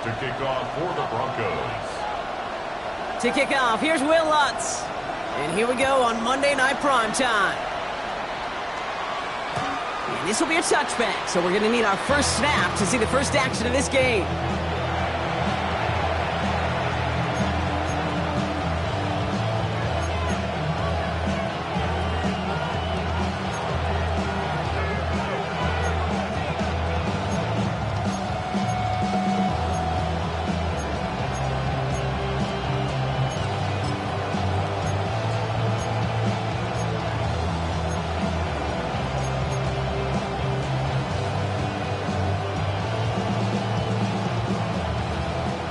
to kick off for the Broncos. To kick off, here's Will Lutz. And here we go on Monday Night Primetime. And this will be a touchback, so we're going to need our first snap to see the first action of this game.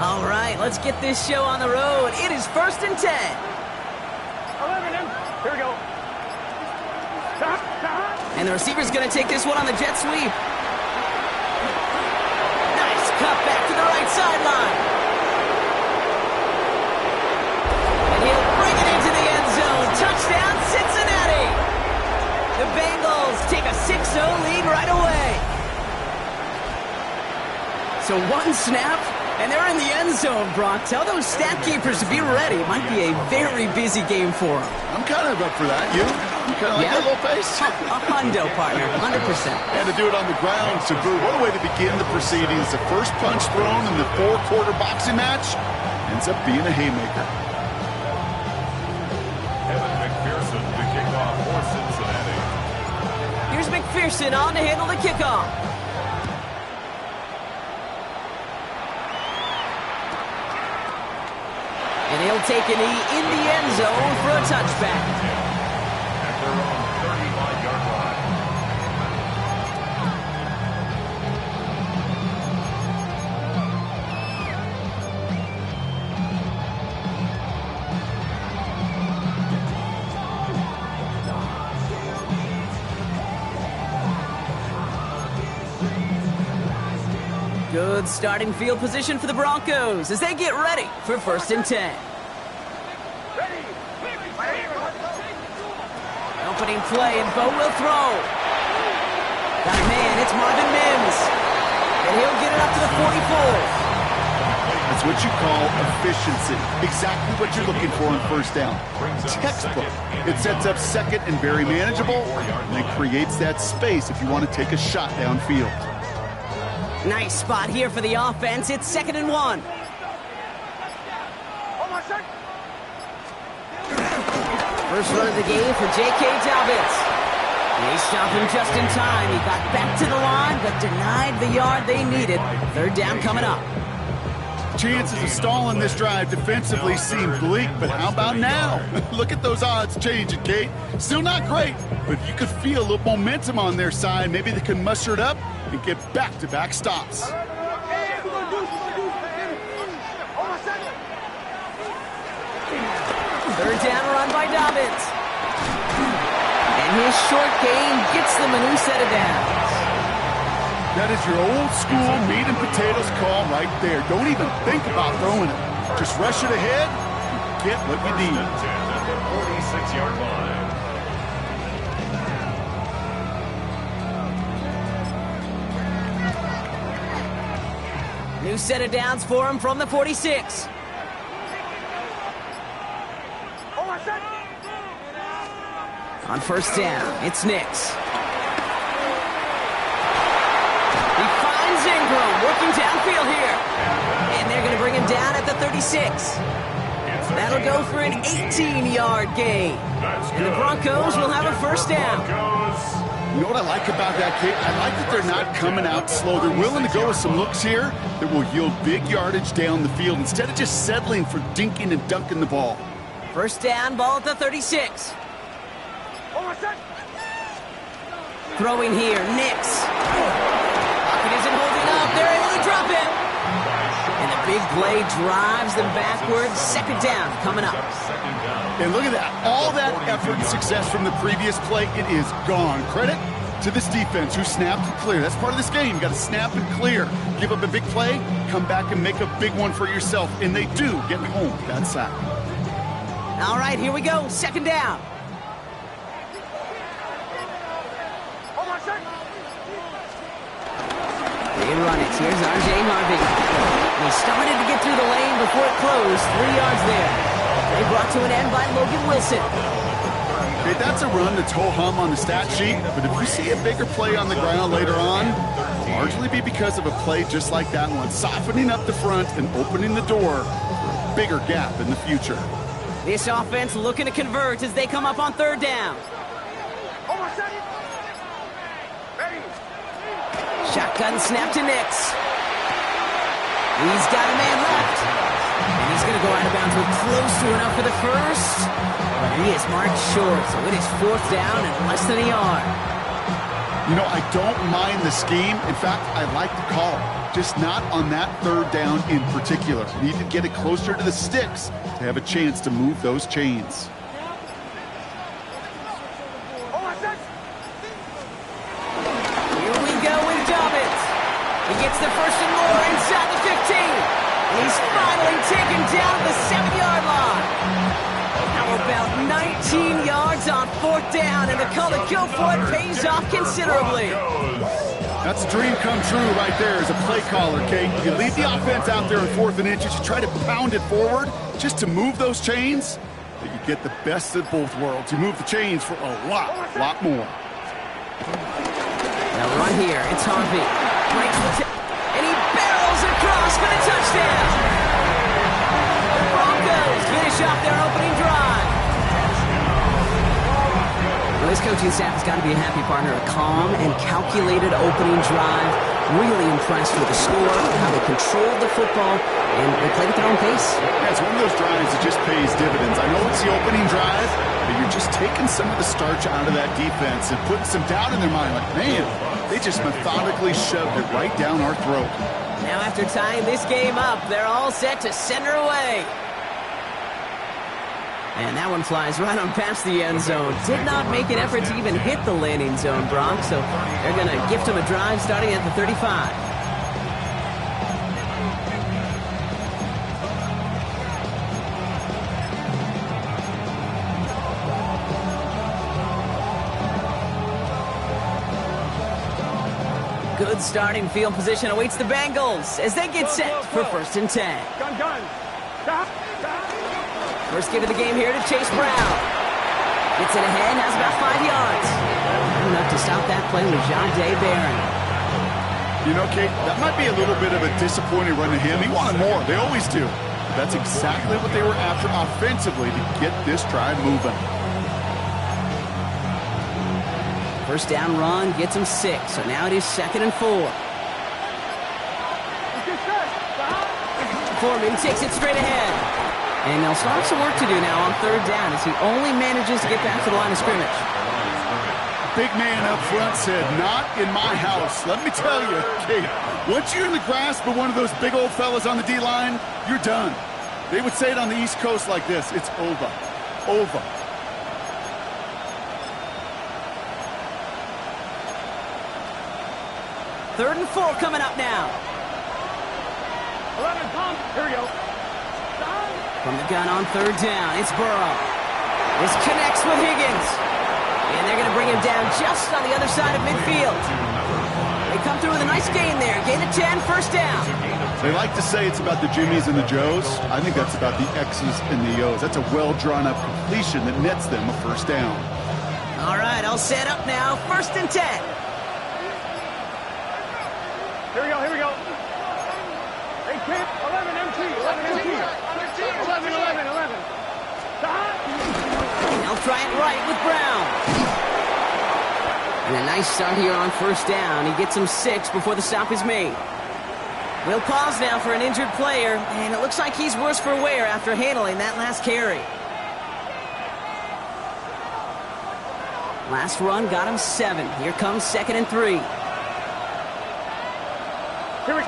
All right, let's get this show on the road. It is 1st and 10. 11. Here we go. And the receiver's going to take this one on the jet sweep. Nice cut back to the right sideline. And he'll bring it into the end zone. Touchdown, Cincinnati. The Bengals take a 6-0 lead right away. So one snap, and they're in the end zone, Brock. Tell those stat keepers to be ready. It might be a very busy game for them. I'm kind of up for that. You kind of like that little pace? A hundo, partner, 100%. And to do it on the ground, so Boo, what a way to begin the proceedings. The first punch thrown in the 4-quarter boxing match ends up being a haymaker. Evan McPherson to kick off for Cincinnati. Here's McPherson on to handle the kickoff. And he'll take a knee in the end zone for a touchback. At their own 35-yard line. Good starting field position for the Broncos as they get ready for 1st and 10. Opening play, and Bo will throw. Got a man, it's Marvin Mims. And he'll get it up to the 44. That's what you call efficiency. Exactly what you're looking for on first down. Textbook. It sets up second and very manageable, and it creates that space if you want to take a shot downfield. Nice spot here for the offense. It's 2nd and 1. First run of the game for J.K. Dobbins. They stopped him just in time. He got back to the line, but denied the yard they needed. 3rd down coming up. Chances of stalling this drive defensively seem bleak, but how about now? Look at those odds changing, Kate. Still not great, but you could feel a little momentum on their side. Maybe they can muster it up and get back-to-back stops. 3rd down run by Dobbins. And his short game gets them a new set of downs. That is your old school meat and potatoes call right there. Don't even think about throwing it. Just rush it ahead and get what you need. 1st and 10 at the 46-yard line. New set of downs for him from the 46. On 1st down, it's Nix. He finds Ingram working downfield here. And they're going to bring him down at the 36. That'll go for an 18-yard gain. And the Broncos will have a 1st down. You know what I like about that, Kate? I like that they're not coming out slow. They're willing to go with some looks here that will yield big yardage down the field instead of just settling for dinking and dunking the ball. 1st down, ball at the 36. Throwing here, Nix. Pocket isn't holding up. They're able to drop it. And the big play drives them backwards. 2nd down coming up. And look at that. All that effort and success from the previous play, it is gone. Credit to this defense who snapped and cleared. That's part of this game. You got to snap and clear. Give up a big play, come back and make a big one for yourself. And they do get home with that sack. All right, here we go. 2nd down. They run it. Here's R.J. Harvey. They started to get through the lane before it closed. 3 yards there. They brought to an end by Logan Wilson. Okay, that's a run that's ho-hum on the stat sheet, but if you see a bigger play on the ground later on, largely be because of a play just like that one, softening up the front and opening the door for a bigger gap in the future. This offense looking to convert as they come up on 3rd down. Shotgun snap to Nix. He's got a man left. And he's going to go out of bounds with close to enough for the first. But he is marked short, so it is 4th down and less than a yard. You know, I don't mind the scheme. In fact, I like the call. Just not on that 3rd down in particular. You need to get it closer to the sticks to have a chance to move those chains. Here we go with Dobbins. He gets the first and more inside the 15. And he's finally taken down the 7-yard line. How about 19 yards on 4th down, and the call to go for it pays off considerably. That's a dream come true right there as a play caller, Kate. You leave the offense out there in 4th and inches, you try to pound it forward just to move those chains, but you get the best of both worlds. You move the chains for a lot more. Now right here, it's Harvey. Breaks the and he barrels across for the touchdown. The Broncos finish off their opening drive. Well, this coaching staff has got to be a happy partner. A calm and calculated opening drive. Really impressed with the score, how they controlled the football, and they played at their own pace. Yeah, it's one of those drives that just pays dividends. I know it's the opening drive, but you're just taking some of the starch out of that defense and putting some doubt in their mind. Like, man, they just methodically shoved it right down our throat. Now after tying this game up, they're all set to send her away. And that one flies right on past the end zone. Did not make an effort to even hit the landing zone, Bronx. So they're going to gift him a drive starting at the 35. Good starting field position awaits the Bengals as they get set for 1st and 10. First give of the game here to Chase Brown. Gets it ahead, has about 5 yards. Enough to stop that play with Jahdae Barron. You know, Kate, that might be a little bit of a disappointing run to him. He wanted more. They always do. That's exactly what they were after offensively to get this drive moving. First down run gets him 6, so now it is 2nd and 4. Foreman takes it straight ahead. And they'll start some work to do now on 3rd down as he only manages to get back to the line of scrimmage. Big man up front said, not in my house. Let me tell you, Kate, once you're in the grasp of one of those big old fellas on the D-line, you're done. They would say it on the East Coast like this, it's over. Over. Third and 4 coming up now. 11, Tom. Here we go. From the gun on 3rd down, it's Burrow. This connects with Higgins. And they're going to bring him down just on the other side of midfield. They come through with a nice gain there. Gain of 10, 1st down. They like to say it's about the Jimmies and the Joes. I think that's about the X's and the O's. That's a well-drawn-up completion that nets them a 1st down. All right, all set up now. 1st and 10. Here we go, here we go. Hey, kid, 11 MT, 11 MT. 11. And they'll try it right with Brown. And a nice start here on 1st down. He gets him 6 before the stop is made. We'll pause now for an injured player, and it looks like he's worse for wear after handling that last carry. Last run got him 7. Here comes 2nd and 3. Here we go.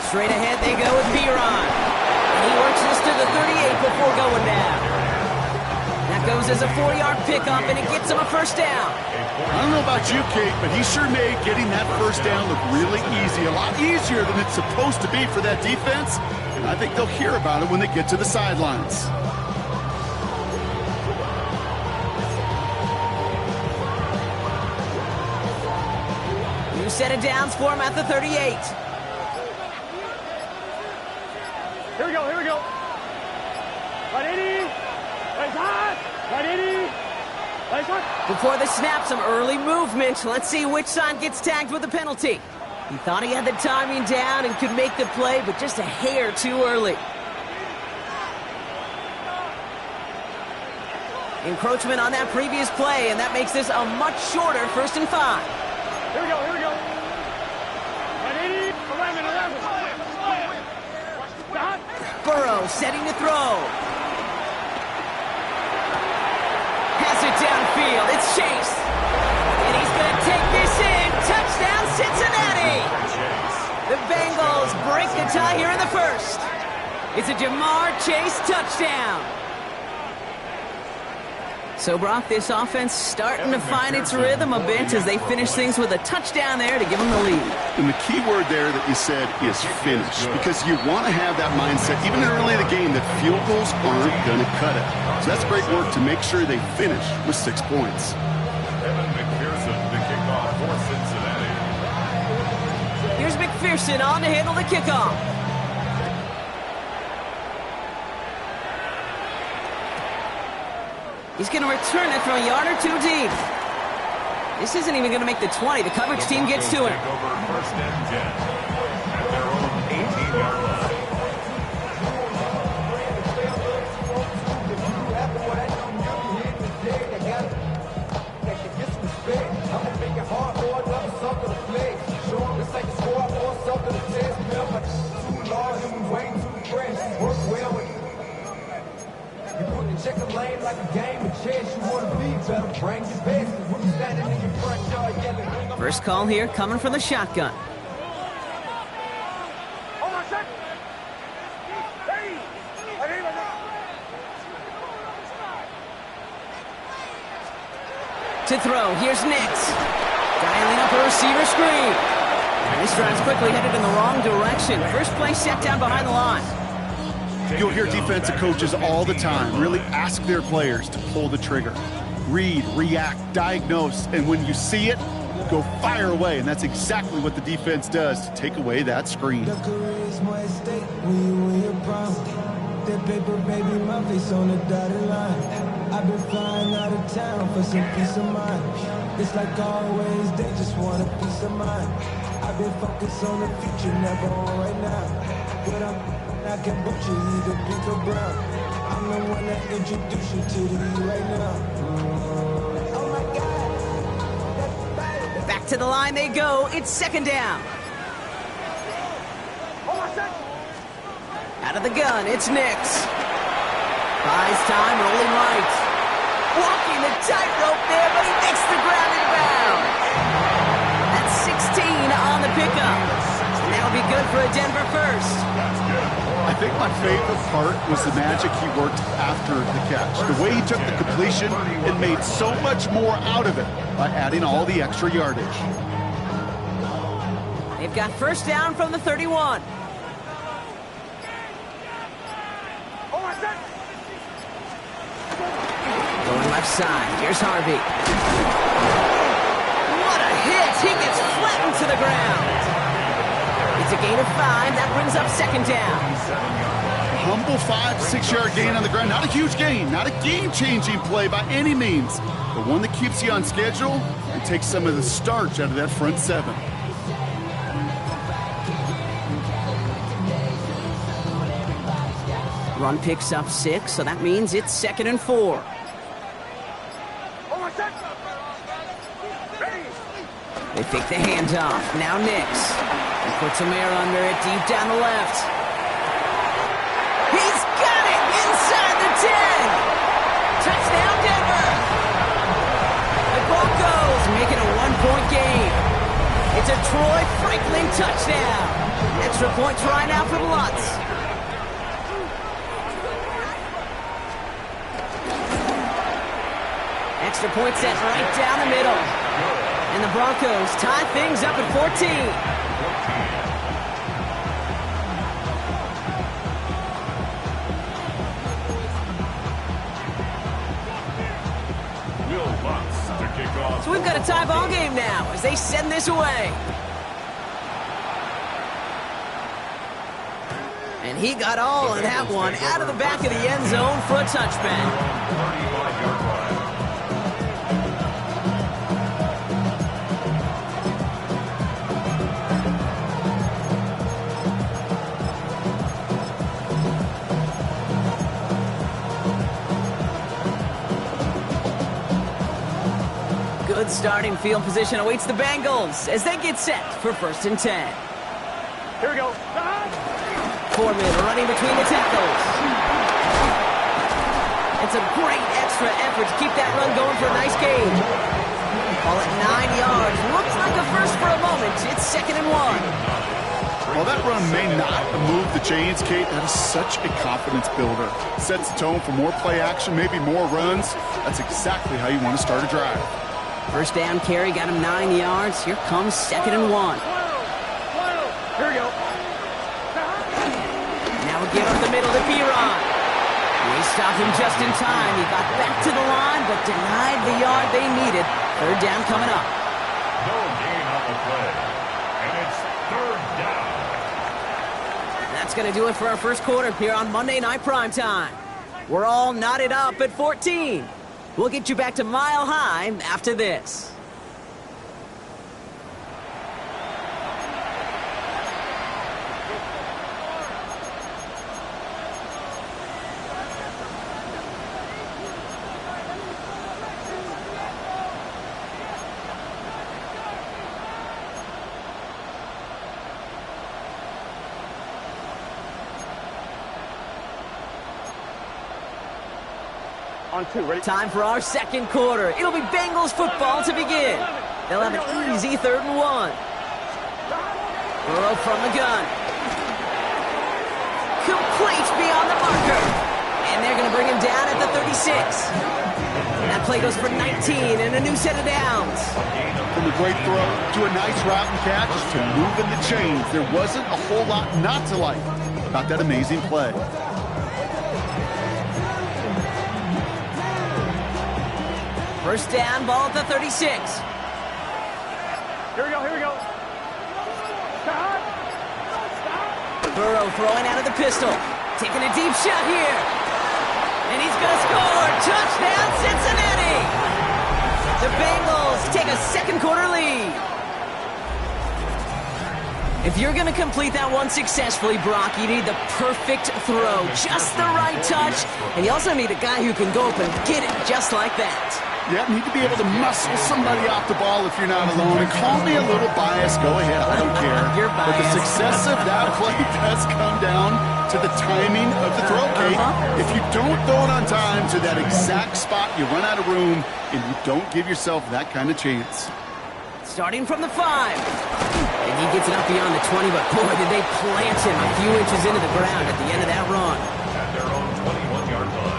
Straight ahead they go with Biron. And he works this to the 38 before going down. That goes as a 4-yard pickup, and it gets him a 1st down. I don't know about you, Kate, but he sure made getting that 1st down look really easy. A lot easier than it's supposed to be for that defense. And I think they'll hear about it when they get to the sidelines. New set of downs for him at the 38. Here we go, here we go. 180. Nice hot. 180. Nice hot. Before the snap, some early movement. Let's see which side gets tagged with a penalty. He thought he had the timing down and could make the play, but just a hair too early. Encroachment on that previous play, and that makes this a much shorter 1st and 5. Here we go, here we go. 180. 11. Stop. Burrow setting to throw. Has it downfield. It's Chase. And he's going to take this in. Touchdown, Cincinnati. The Bengals break the tie here in the 1st. It's a Jamar Chase touchdown. So, Brock, this offense starting to find its rhythm a bit as they finish things with a touchdown there to give them the lead. And the key word there that you said is finish, because you want to have that mindset, even early in the game, that field goals aren't going to cut it. So that's great work to make sure they finish with 6 points. Here's McPherson on to handle the kickoff. He's going to return it from a yard or 2 deep. This isn't even going to make the 20. The coverage team gets to him. First and 10 at their own 18-yard line. Check a lane like a game of chess. You want to be better, bring your best. When you standing in your front yard yelling. First call here coming from the shotgun. Hold on a sec. Hey. To throw, here's Nix. Dialing up a receiver screen. And this drive's quickly headed in the wrong direction. First play set down behind the line. You'll hear defensive coaches all the time really ask their players to pull the trigger. Read, react, diagnose, and when you see it, go fire away. And that's exactly what the defense does to take away that screen. The career is more at stake when you win your prime. That paper, baby, my face on the dotted line. I've been flying out of town for some peace of mind. It's like always, they just want a peace of mind. I've been focused on the future, never on right now. But I can book you either pink or brown. I'm the one that introduced you to the E right now. Oh my God. Back to the line they go. It's 2nd down. Hold on a sec. Out of the gun, it's Nix. Buys time, rolling right. Walking the tightrope there, but he makes the ground and bounds. That's 16 on the pickup. And that'll be good for a Denver 1st. I think my favorite part was the magic he worked after the catch. The way he took the completion and made so much more out of it by adding all the extra yardage. They've got 1st down from the 31. Hold on a sec. Going left side. Here's Harvey. What a hit! He gets flattened to the ground. It's a gain of 5. That brings up 2nd down. Humble 5-6 yard gain on the ground. Not a huge gain. Not a game-changing play by any means. But one that keeps you on schedule and takes some of the starch out of that front 7. Run picks up 6, so that means it's 2nd and 4. Hold on a sec. Ready. They fake the handoff. Now Nix. He puts him air under it deep down the left. He's got it inside the 10. Touchdown, Denver. The Broncos make it a 1-point game. It's a Troy Franklin touchdown. Extra point try now for the Lutz. Extra point set right down the middle. And the Broncos tie things up at 14. So we've got a tie ball game now as they send this away. And he got all of that one out of the back of the end zone for a touchback. 35-yard line. Good starting field position awaits the Bengals as they get set for 1st and 10. Here we go. Foreman running between the tackles. It's a great extra effort to keep that run going for a nice gain. Ball at 9 yards. Looks like a first for a moment. It's 2nd and 1. While that run may not move the chains, Kate, that is such a confidence builder. Sets the tone for more play action, maybe more runs. That's exactly how you want to start a drive. First down carry got him 9 yards. Here comes 2nd and 1. Here we go. Now a give up the middle to Piron. They stopped him just in time. He got back to the line, but denied the yard they needed. 3rd down coming up. No gain on the play. And it's 3rd down. That's going to do it for our first quarter here on Monday Night Primetime. We're all knotted up at 14. We'll get you back to Mile High after this. On 2, ready? Time for our second quarter. It'll be Bengals football to begin. They'll have an easy 3rd and 1. Burrow from the gun. Complete beyond the marker. And they're going to bring him down at the 36. That play goes for 19 and a new set of downs. From a great throw to a nice route and catch to moving the chains. There wasn't a whole lot not to like about that amazing play. First down, ball at the 36. Here we go, here we go. Burrow throwing out of the pistol. Taking a deep shot here. And he's going to score. Touchdown, Cincinnati. The Bengals take a second quarter lead. If you're going to complete that one successfully, Brock, you need the perfect throw. Just the right touch. And you also need a guy who can go up and get it just like that. Yeah, need to be able to muscle somebody off the ball if you're not alone. And call me a little biased. Go ahead. I don't care. You're But the biased. success of that play does come down to the timing of the throw, Kate. If you don't throw it on time to that exact spot, you run out of room, and you don't give yourself that kind of chance. Starting from the 5. And he gets it up beyond the 20, but boy, did they plant him a few inches into the ground at the end of that run. At their own 21-yard line.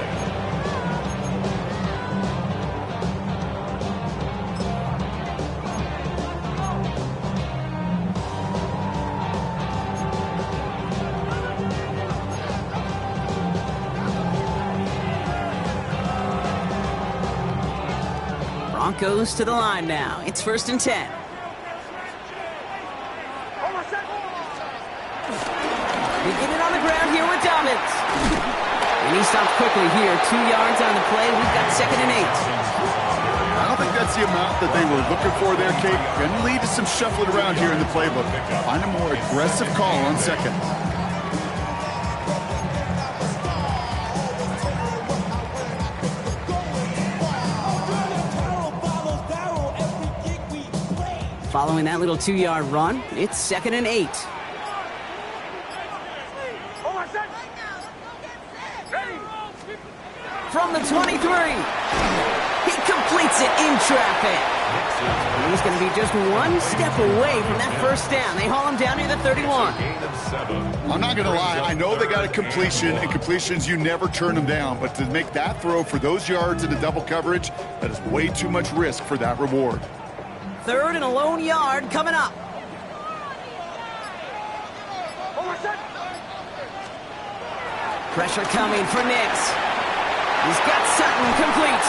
Broncos to the line now. It's 1st and 10. They get it on the ground here with Dobbins. And he stops quickly here. 2 yards on the play. We've got 2nd and 8. I don't think that's the amount that they were looking for there, Kate. Going to lead to some shuffling around here in the playbook. Find a more aggressive call on 2nd. Following that little 2-yard run, it's 2nd and 8. From the 23. He completes it in traffic. And he's going to be just one step away from that first down. They haul him down near the 31. I'm not going to lie. I know they got a completion, and completions, you never turn them down. But to make that throw for those yards into double coverage, that is way too much risk for that reward. 3rd and a lone yard coming up. Pressure coming for Nix. He's got Sutton complete.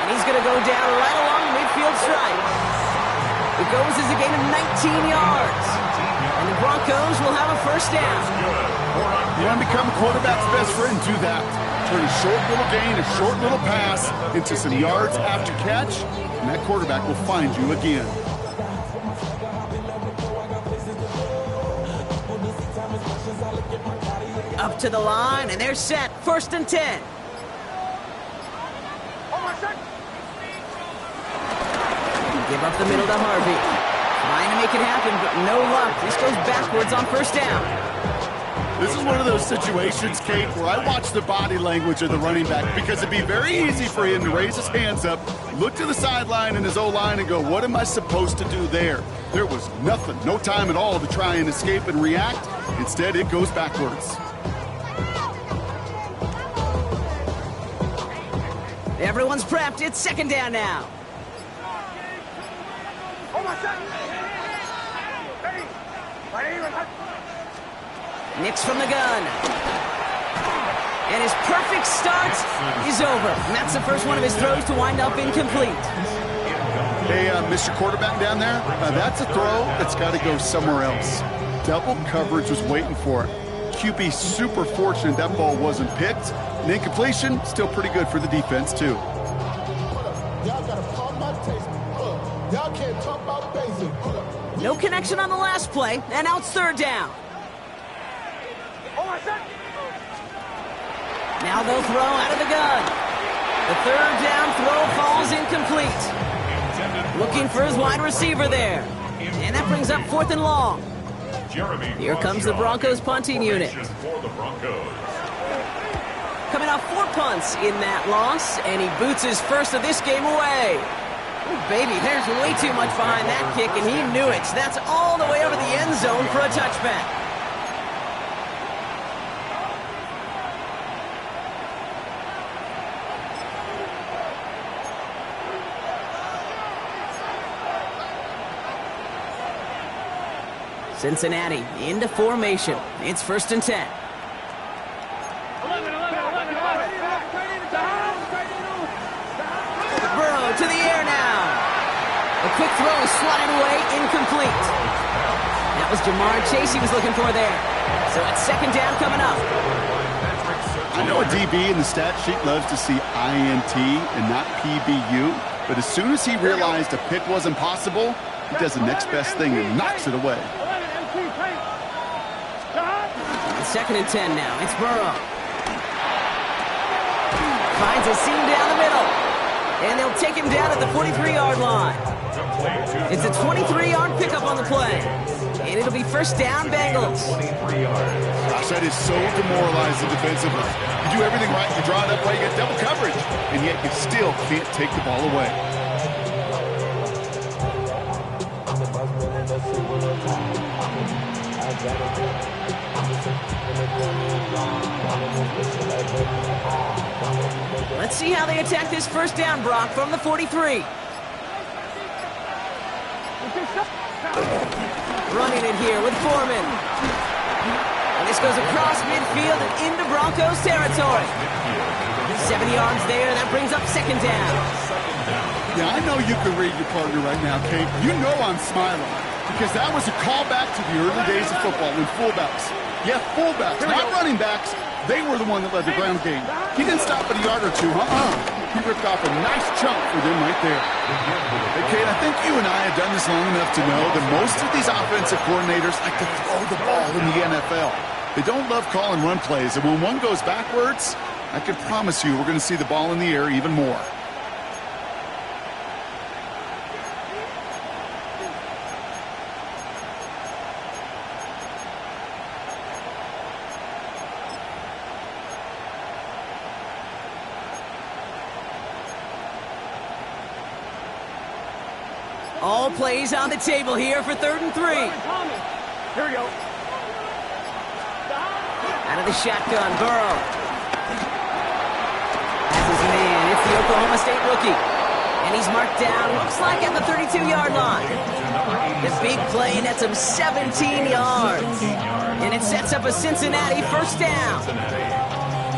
And he's going to go down right along the midfield stripe. It goes as a gain of 19 yards. And the Broncos will have a first down. You want to become a quarterback's best friend, do that. Turn a short little gain, a short little pass into some yards after catch, and that quarterback will find you again. Up to the line, and they're set. 1st and 10. Give up the middle to Harvey. Trying to make it happen, but no luck. This goes backwards on 1st down. This is one of those situations, Kate, where I watch the body language of the running back because it'd be very easy for him to raise his hands up, look to the sideline and his O-line and go, what am I supposed to do there? There was nothing, no time at all to try and escape and react. Instead, it goes backwards. Everyone's prepped. It's 2nd down now. Nix from the gun. And his perfect start is over. And that's the first one of his throws to wind up incomplete. Hey, Mr. Quarterback down there, that's a throw that's got to go somewhere else. Double coverage was waiting for it. QB super fortunate that ball wasn't picked. And incompletion, still pretty good for the defense, too. Y'all gotta pump my taste. Y'all can't talk about basic. No connection on the last play, and now it's 3rd down. Now they'll throw out of the gun. The 3rd down throw falls incomplete. Looking for his wide receiver there. And that brings up 4th and long. Here comes the Broncos punting unit. Coming off 4 punts in that loss, and he boots his first of this game away. Oh, baby, there's way too much behind that kick, and he knew it. That's all the way over the end zone for a touchback. Cincinnati into formation. It's 1st and 10. Burrow to the air now. A quick throw is swatted away, incomplete. That was Jamar Chase he was looking for there. So it's 2nd down coming up. I know a DB in the stat sheet loves to see INT and not PBU, but as soon as he realized a pick wasn't possible, he does the next best thing and knocks it away. It's 2nd and 10 now. It's Burrow. Finds a seam down the middle. And they'll take him down at the 43-yard line. It's a 23-yard pickup on the play. And it'll be 1st down, Bengals. Gosh, that is so demoralizing defensively. You do everything right, you draw it up right, you get double coverage, and yet you still can't take the ball away. Let's see how they attack this 1st down, Brock, from the 43. Running it here with Foreman. And this goes across midfield and into Broncos territory. 7 yards there. That brings up 2nd down. Yeah, I know you can read your partner right now, Kate. You know I'm smiling because that was a callback to the early days of football when fullbacks, fullbacks, not running backs, they were the one that led the ground game. He didn't stop at a yard or two, He ripped off a nice chunk for them right there. Hey, Kate, I think you and I have done this long enough to know that most of these offensive coordinators like to throw the ball in the NFL. They don't love calling run plays, and when one goes backwards, I can promise you we're going to see the ball in the air even more. All plays on the table here for 3rd and 3. Here we go. Out of the shotgun, Burrow. That's his man. It's the Oklahoma State rookie. And he's marked down, looks like at the 32-yard line. This big play nets him 17 yards. And it sets up a Cincinnati 1st down.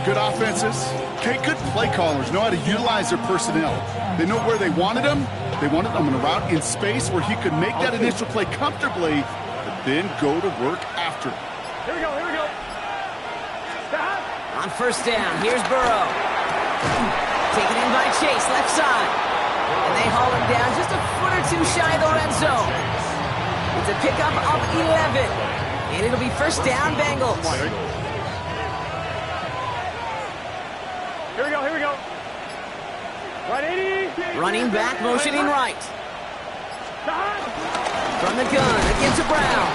Good offenses. Okay, good play callers know how to utilize their personnel. They know where they wanted them. They wanted them on a route in space where he could make that initial play comfortably. But then go to work after. Here we go, here we go. Stop. On first down, here's Burrow. Taken in by Chase, left side. And they haul him down just a foot or two shy of the red zone. It's a pickup of 11. And it'll be first down, Bengals. Here we go, here we go. Right 80. Running back, motioning right. Stop. From the gun, again to Brown.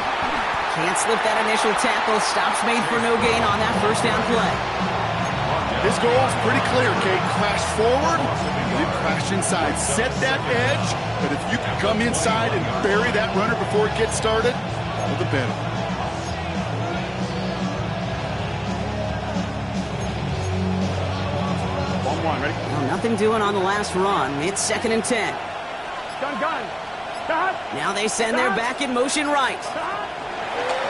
Can't slip that initial tackle. Stops made for no gain on that first down play. His goal is pretty clear, Kate. Crash forward, and then crash inside. Set that edge, but if you can come inside and bury that runner before it gets started, all the better. One, ready? Well, nothing doing on the last run. It's 2nd and 10. Gun. Stop. Now they send their back in motion right. Stop.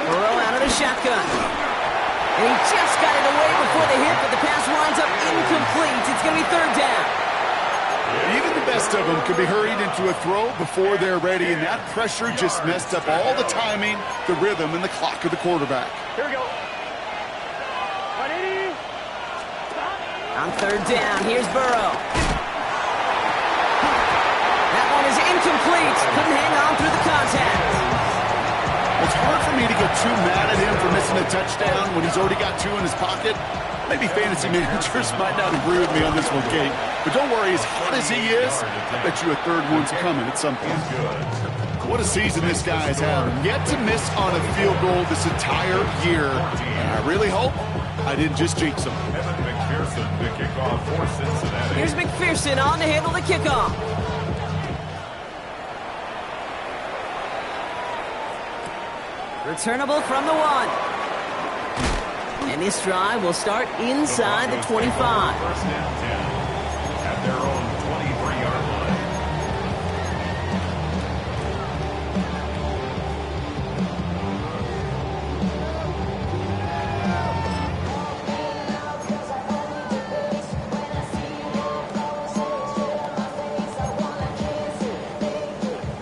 Burrow out of the shotgun. And he just got it away before the hit, but the pass winds up incomplete. It's going to be 3rd down. Even the best of them can be hurried into a throw before they're ready, and that pressure just messed up all the timing, the rhythm, and the clock of the quarterback. Here we go. Right 80. On 3rd down, here's Burrow. That one is incomplete. Couldn't hang on through the contact. It's hard for me to get too mad at him for missing a touchdown when he's already got 2 in his pocket. Maybe fantasy managers might not agree with me on this one, Kate. But don't worry, as hot as he is, I bet you a 3rd one's coming at some point. What a season this guy has had. Yet to miss on a field goal this entire year. And I really hope I didn't just jinx him. McPherson, the kickoff for Cincinnati. Here's McPherson on to handle the kickoff. Returnable from the 1. And this drive will start inside the 25. First and 10 at their own 23-yard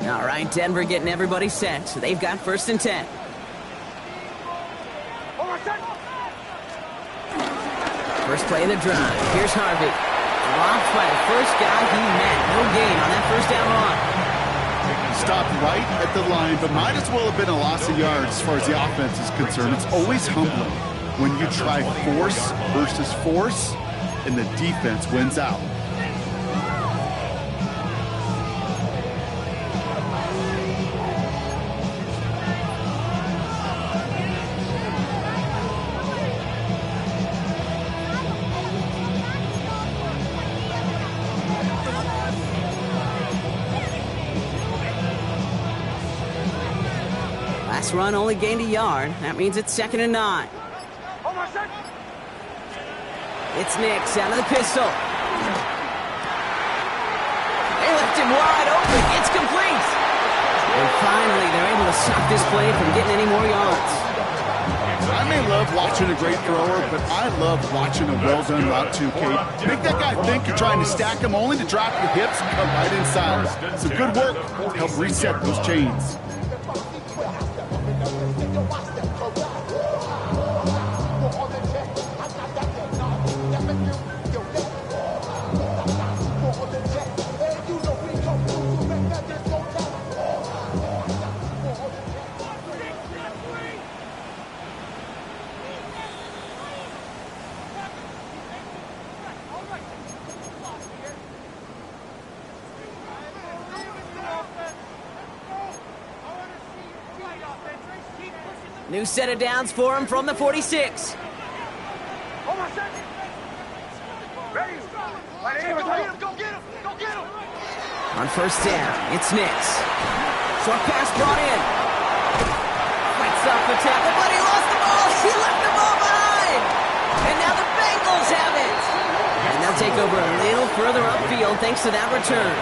line. All right, Denver getting everybody set. So they've got 1st and 10. First play of the drive. Here's Harvey. Blocked by the first guy he met. No gain on that first down run. Stopped right at the line, but might as well have been a loss of yards as far as the offense is concerned. It's always humbling when you try force versus force, and the defense wins out. Last run only gained a yard. That means it's 2nd and 9. It's Nix out of the pistol. They left him wide open. It's complete. And finally, they're able to stop this play from getting any more yards. I may love watching a great thrower, but I love watching a well-done route too, Kate. Make that guy think you're trying to stack him only to drop your hips and come right inside. So good work to help reset those chains. New set of downs for him from the 46. On first down, it's Nix. Short pass brought in. Fights off the tackle, but he lost the ball. He left the ball behind. And now the Bengals have it. And they'll take over a little further upfield thanks to that return.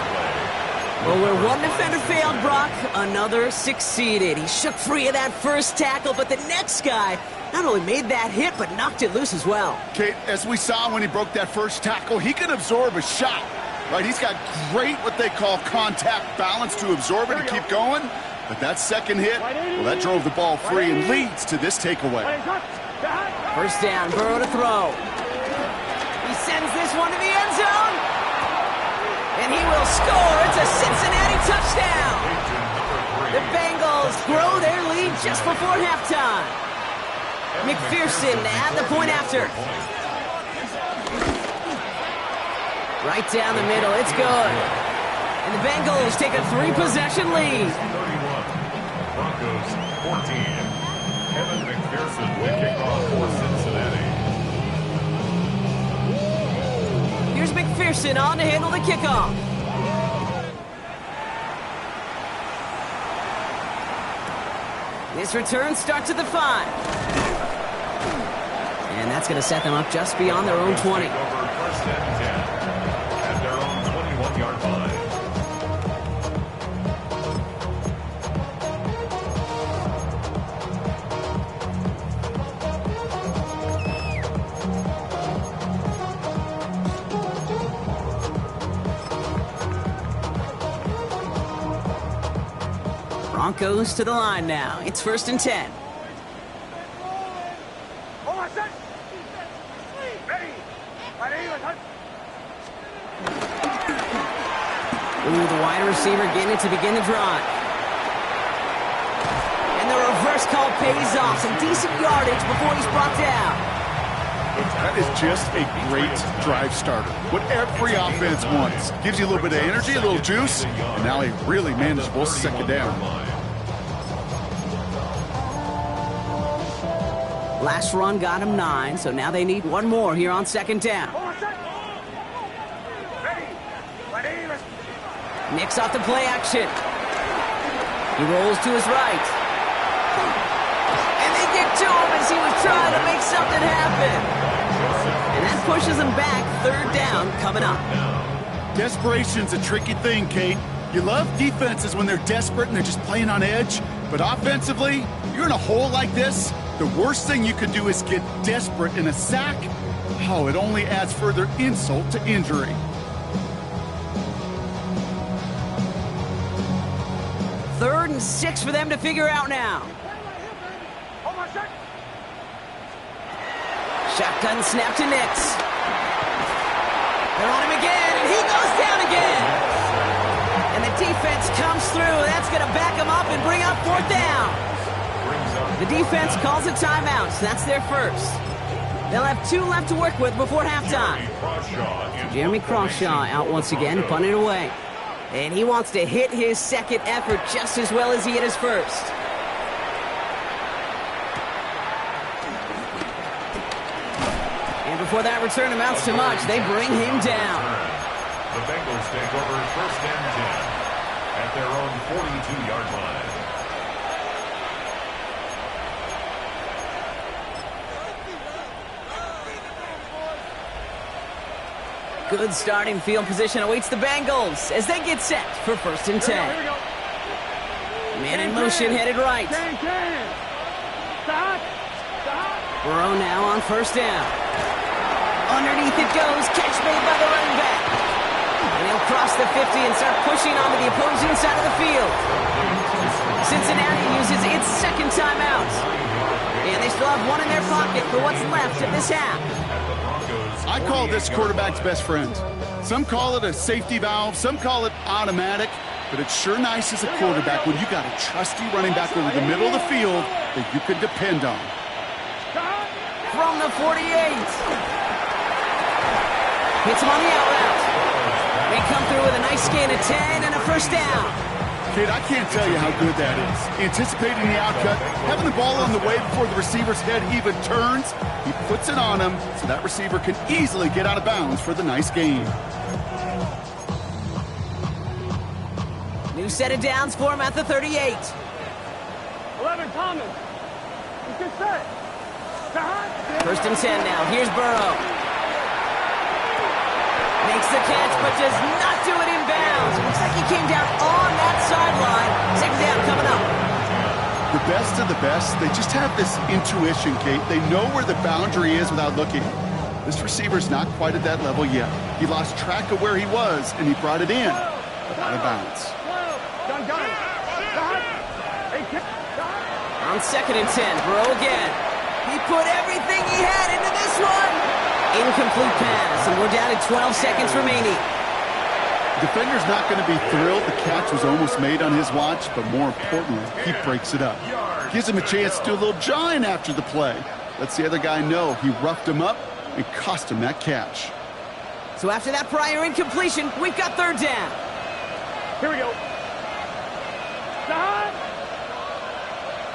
Well, where one defender failed, Brock, another succeeded. He shook free of that first tackle, but the next guy not only made that hit, but knocked it loose as well. Kate, as we saw when he broke that first tackle, he can absorb a shot, right? He's got great, what they call contact balance to absorb it and keep going. But that second hit, well, that drove the ball free and leads to this takeaway. First down, Burrow to throw. He sends this one to the end zone. And he will score. It's a Cincinnati touchdown. The Bengals grow their lead just before halftime. McPherson to add the point after. Right down the middle. It's good. And the Bengals take a 3-possession lead. 31. Broncos 14. Kevin McPherson to kick off for Cincinnati. Here's McPherson on to handle the kickoff. This return starts at the 5. And that's going to set them up just beyond their own 20. Over first and 10 at their own 21-yard line. Broncos to the line now. It's first and 10. Ooh, the wide receiver getting it to begin the drive. And the reverse call pays off. Some decent yardage before he's brought down. That is just a great drive starter. What every offense wants. Gives you a little bit of energy, a little juice, and now a really manageable second down. Last run got him 9, so now they need one more here on second down. Nicks off the play action. He rolls to his right. And they get to him as he was trying to make something happen. And that pushes him back. Third down coming up. Desperation's a tricky thing, Kate. You love defenses when they're desperate and they're just playing on edge. But offensively, you're in a hole like this, the worst thing you could do is get desperate in a sack. Oh, it only adds further insult to injury. Third and 6 for them to figure out now. Shotgun snap to Nicks. They're on him again, and he goes down again. And the defense comes through. That's going to back him up and bring up fourth down. The defense calls a timeout, so that's their first. They'll have 2 left to work with before halftime. Jeremy Crawshaw out once again, punted away. And he wants to hit his second effort just as well as he hit his first. And before that return amounts to much, they bring him down. The Bengals take over first and 10 at their own 42-yard line. Good starting field position awaits the Bengals as they get set for first and 10. Man in motion headed right. Burrow now on first down. Underneath it goes. Catch made by the running back. And he'll cross the 50 and start pushing onto the opposing side of the field. Cincinnati uses its second timeout. And they still have one in their pocket for what's left of this half. I call this quarterback's best friend. Some call it a safety valve, some call it automatic, but it's sure nice as a quarterback when you got a trusty running back over the middle of the field that you can depend on. From the 48. Hits him on the out route. They come through with a nice gain of 10 and a first down. Kid, I can't tell you how good that is. Anticipating the outcut, having the ball on the way before the receiver's head even turns, he puts it on him so that receiver can easily get out of bounds for the nice gain. New set of downs for him at the 38. 11, Thomas. You can set. First and 10 now. Here's Burrow. Makes the catch, but does not do it in bounds. It looks like he came down on that sideline. Second down coming up. The best of the best, they just have this intuition, Kate. They know where the boundary is without looking. This receiver's not quite at that level yet. He lost track of where he was, and he brought it in, but out of bounds. On 2nd and 10, Burrow again. He put everything he had into this one. Incomplete pass, and we're down to 12 seconds remaining. Defender's not going to be thrilled the catch was almost made on his watch, but more importantly, he breaks it up. Gives him a chance to do a little jawing after the play. Lets the other guy know he roughed him up and cost him that catch. So after that prior incompletion, we've got 3rd down. Here we go. Stop.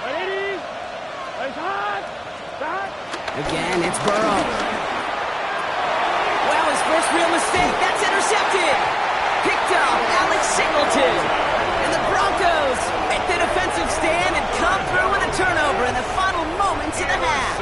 Ladies. Stop. Stop. Again, it's Burrow. Well, his first real mistake. That's intercepted. Picked up Alex Singleton. And the Broncos make the defensive stand and come through with a turnover in the final moments of the half.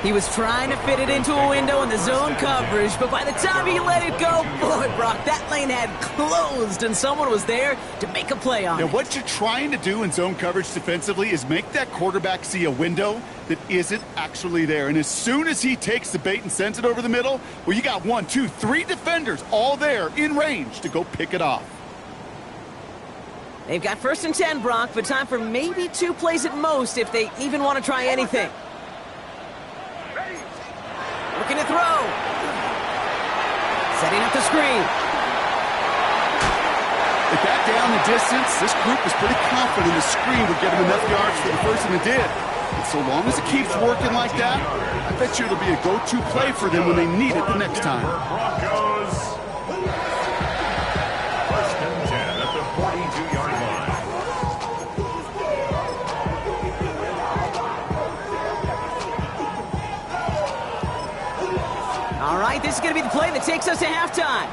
He was trying to fit it into a window in the zone coverage, but by the time he let it go, boy, Brock, that lane had closed, and someone was there to make a play on it. Now, what you're trying to do in zone coverage defensively is make that quarterback see a window that isn't actually there. And as soon as he takes the bait and sends it over the middle, well, you got 1, 2, 3 defenders all there in range to go pick it off. They've got 1st and 10, Brock, but time for maybe 2 plays at most if they even want to try anything. Looking to throw. Setting up the screen. They got down the distance. This group was pretty confident the screen would get him enough yards for the first, and it did. And so long as it keeps working like that, I bet you it'll be a go-to play for them when they need it the next time. Broncos. 1st and 10 at the 42-yard line. All right, this is going to be the play that takes us to halftime.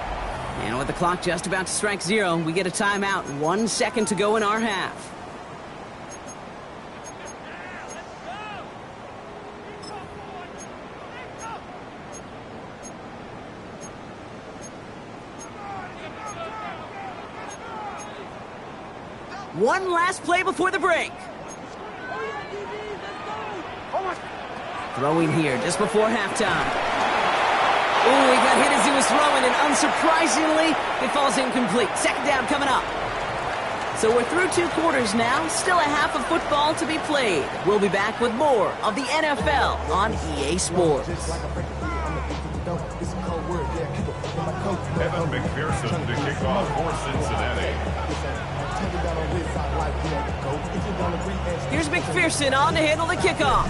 And with the clock just about to strike 0, we get a timeout. 1 second to go in our half. One last play before the break. Throwing here just before halftime. Ooh, he got hit as he was throwing, and unsurprisingly, it falls incomplete. 2nd down coming up. So we're through 2 quarters now. Still a half of football to be played. We'll be back with more of the NFL on EA Sports. Evan McPherson to kick off for Cincinnati. Here's McPherson on to handle the kickoff.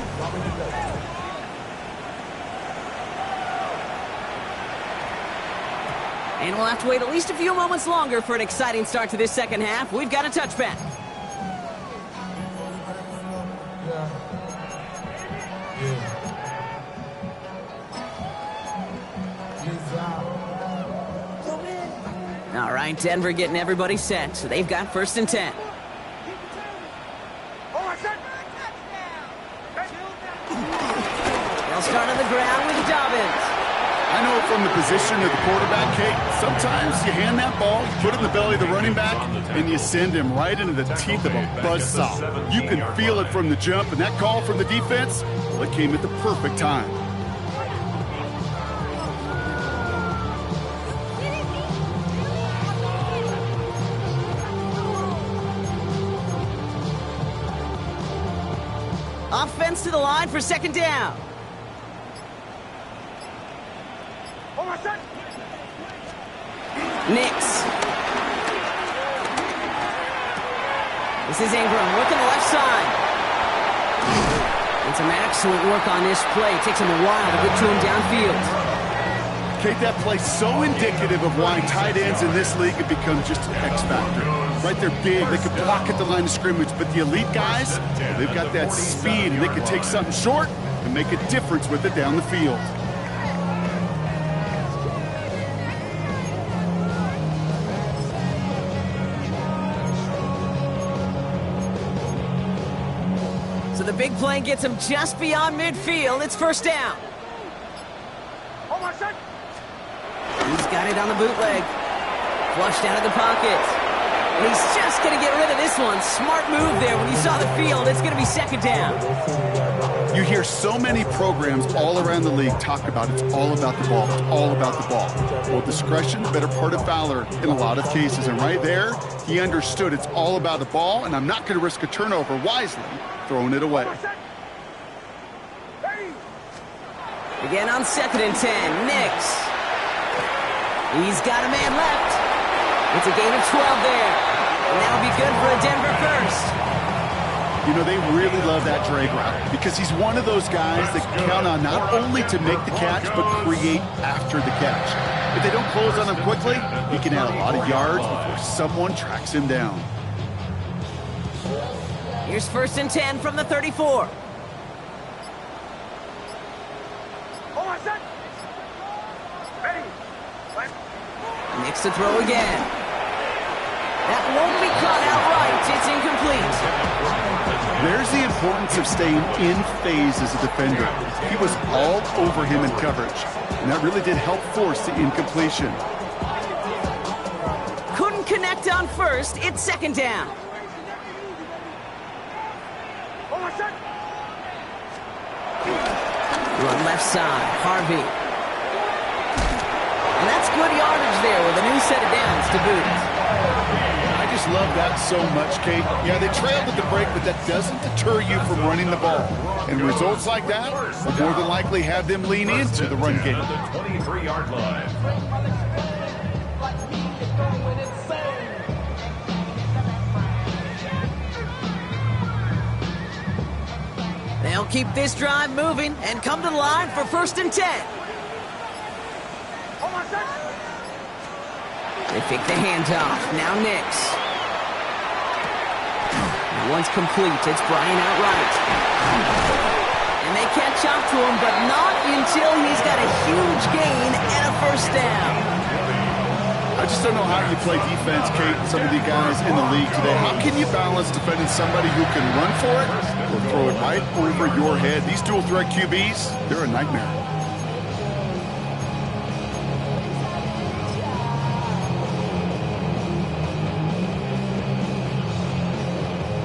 And we'll have to wait at least a few moments longer for an exciting start to this second half. We've got a touchback. All right, Denver getting everybody set, so they've got 1st and 10. They'll start on the ground with Dobbins. I know from the position of the quarterback, Kate, sometimes you hand that ball, you put it in the belly of the running back, and you send him right into the teeth of a buzzsaw. You can feel it from the jump, and that call from the defense, well, it came at the perfect time. Offense to the line for 2nd down. Nix. This is Ingram working the left side. And some excellent work on this play. It takes him a while to get to him downfield. Kate, that play so indicative of why tight ends in this league have become just an X factor. Right, they're big, they can block at the line of scrimmage, but the elite guys, well, they've got that speed, and they can take something short and make a difference with it down the field. So the big play gets him just beyond midfield. It's 1st down. He's got it on the bootleg. Flushed out of the pocket. And he's just going to get rid of this one. Smart move there when you saw the field. It's going to be 2nd down. You hear so many programs all around the league talk about it's all about the ball. It's all about the ball. Well, discretion, better part of valor in a lot of cases. And right there, He understood it's all about the ball, and I'm not going to risk a turnover, wisely throwing it away. Again on 2nd and 10, Nix. He's got a man left. It's a gain of 12 there. And that'll be good for a Denver first. You know, they really love that drag route because he's one of those guys that count on not only to make the catch, but create after the catch. If they don't close on him quickly, he can add a lot of yards before someone tracks him down. Here's 1st and 10 from the 34. Nix to throw again. That won't be caught outright. It's incomplete. There's the importance of staying in phase as a defender. He was all over him in coverage, and that really did help force the incompletion. Couldn't connect on 1st. It's 2nd down. Run left side. Harvey. And that's good yardage there with a new set of downs to boot. I just love that so much, Kate. Yeah, they trailed at the break, but that doesn't deter you from running the ball. And results like that will more than likely have them lean into the run game. The 23-yard line. They'll keep this drive moving and come to the line for 1st and 10. They pick the handoff. Now Nix. One's complete. It's Brian outright. And they catch up to him, but not until he's got a huge gain and a 1st down. I just don't know how you play defense, Kate, and some of the guys in the league today. How can you balance defending somebody who can run for it or throw it right over your head? These dual threat QBs, they're a nightmare.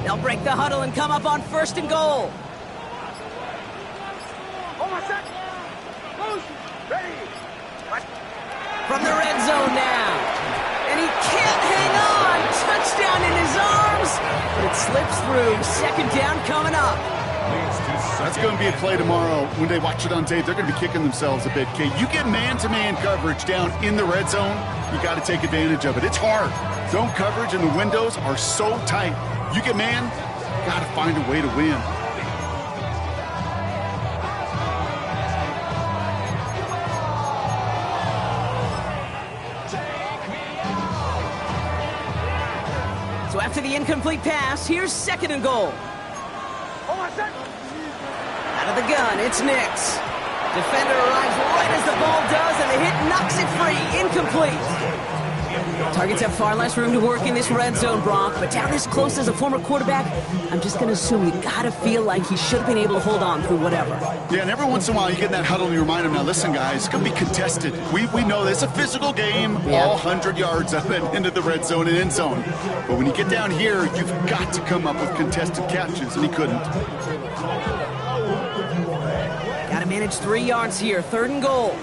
They'll break the huddle and come up on 1st and goal. From the red zone now. And he can't hang on. Touchdown in his arms. But it slips through. 2nd down coming up. That's going to be a play tomorrow. When they watch it on tape, they're going to be kicking themselves a bit, Kate. You get man-to-man coverage down in the red zone, you got to take advantage of it. It's hard. Zone coverage and the windows are so tight. You get man, got to find a way to win. So after the incomplete pass, here's 2nd and goal. Out of the gun, it's Nix. Defender arrives right as the ball does, and the hit knocks it free. Incomplete. Targets have far less room to work in this red zone, Brock, but down this close as a former quarterback, I'm just going to assume you got to feel like he should have been able to hold on through whatever. Yeah, and every once in a while you get in that huddle and you remind him, now listen, guys, it's going to be contested. We know this is a physical game, all 100 yards up and into the red zone and end zone. But when you get down here, you've got to come up with contested catches, and he couldn't. Got to manage 3 yards here, 3rd and goal.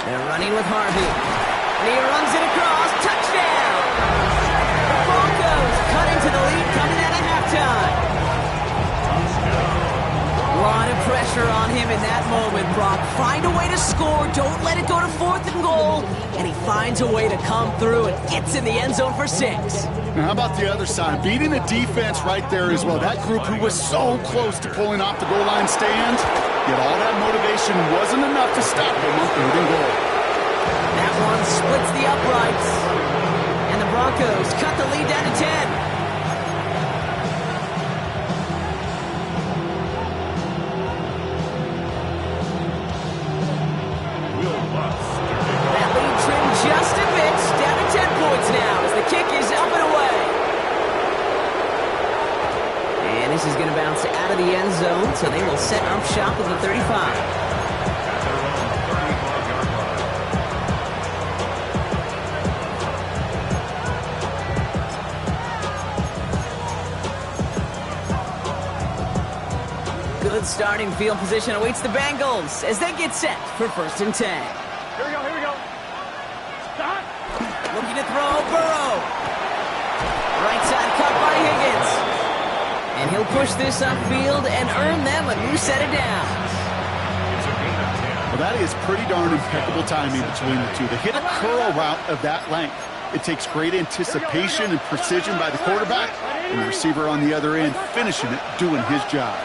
They're running with Harvey. And he runs it across. Touchdown! The Broncos cut into the lead coming out of halftime. A lot of pressure on him in that moment, Brock. Find a way to score. Don't let it go to 4th and goal. And he finds a way to come through and gets in the end zone for 6. Now, how about the other side? Beating the defense right there as well. That group who was so close to pulling off the goal line stand, yet all that motivation wasn't enough to stop them on 3rd and goal. That one splits the uprights. And the Broncos cut the lead down to 10. That lead trimmed just a bit. Down to 10 points now as the kick is up and away. And this is going to bounce out of the end zone, so they will set up shop at the 35. Good starting field position awaits the Bengals as they get set for 1st and 10. Here we go, here we go. Stop. Looking to throw, Burrow. Right side cut by Higgins. And he'll push this upfield and earn them a new set of downs. Well, that is pretty darn impeccable timing between the two. They hit a curl route of that length. It takes great anticipation and precision by the quarterback, and the receiver on the other end finishing it, doing his job.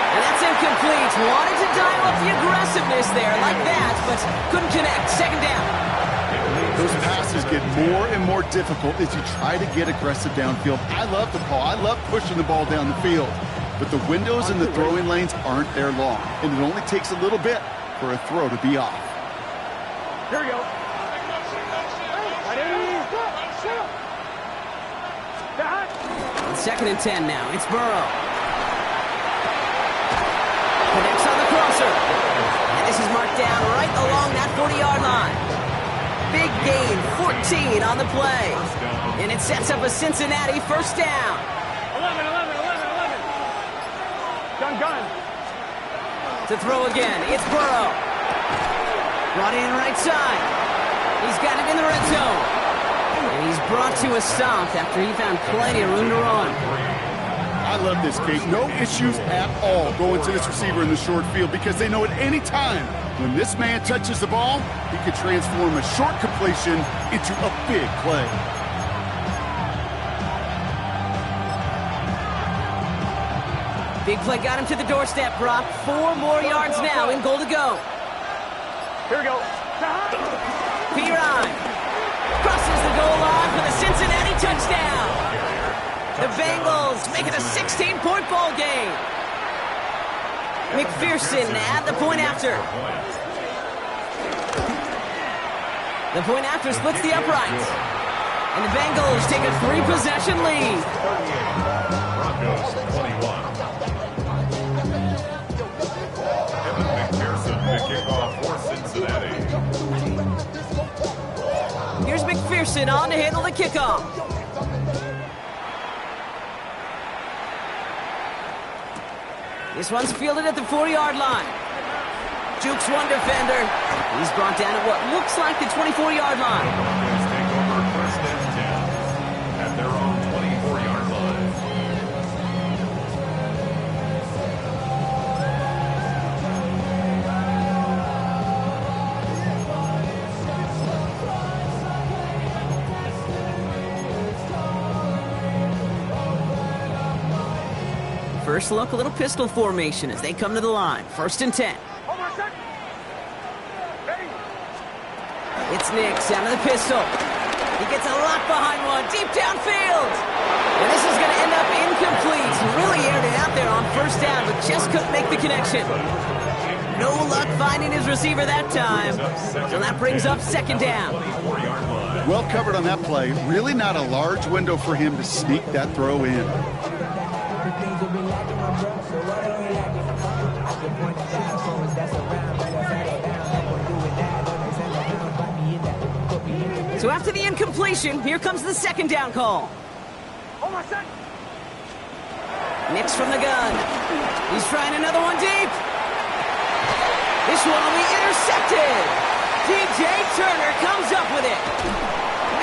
And that's incomplete. Wanted to dial up the aggressiveness there like that, but couldn't connect. 2nd down. Those passes get more and more difficult as you try to get aggressive downfield. I love the call. I love pushing the ball down the field. But the windows in the throwing lanes aren't there long, and it only takes a little bit for a throw to be off. Here we go. On 2nd and 10 now. It's Burrow. Connects on the crosser. And this is marked down right along that 40-yard line. Big gain, 14 on the play. And it sets up a Cincinnati 1st down. 11. Gun. To throw again, it's Burrow. Brought in right side. He's got it in the red zone. And he's brought to a stop after he found plenty of room to run. I love this, Kate. No issues at all going to this receiver in the short field because they know at any time when this man touches the ball, he could transform a short completion into a big play. Big play got him to the doorstep, Brock. 4 more yards now in goal to go. Here we go. Pirine crosses the goal line for the Cincinnati touchdown. The Bengals make it a 16-point ball game. McPherson at the point after. The point after splits the uprights. And the Bengals take a 3-possession lead. Broncos 21. McPherson, the kickoff for Cincinnati. Here's McPherson on to handle the kickoff. This one's fielded at the 40-yard line. Jukes one defender. He's brought down at what looks like the 24-yard line. Broncos take over 1st and 10 at their own 24-yard line. First look, a little pistol formation as they come to the line. 1st and 10. Hold on a sec. Ready? It's Nix out of the pistol. He gets a lock behind one, deep downfield. And this is going to end up incomplete. He really aired it out there on 1st down, but just couldn't make the connection. No luck finding his receiver that time. So that brings up 2nd down. Well covered on that play. Really not a large window for him to sneak that throw in. So after the incompletion, here comes the 2nd down call. Hold on a sec. Nix from the gun. He's trying another one deep. This one will be intercepted. DJ Turner comes up with it.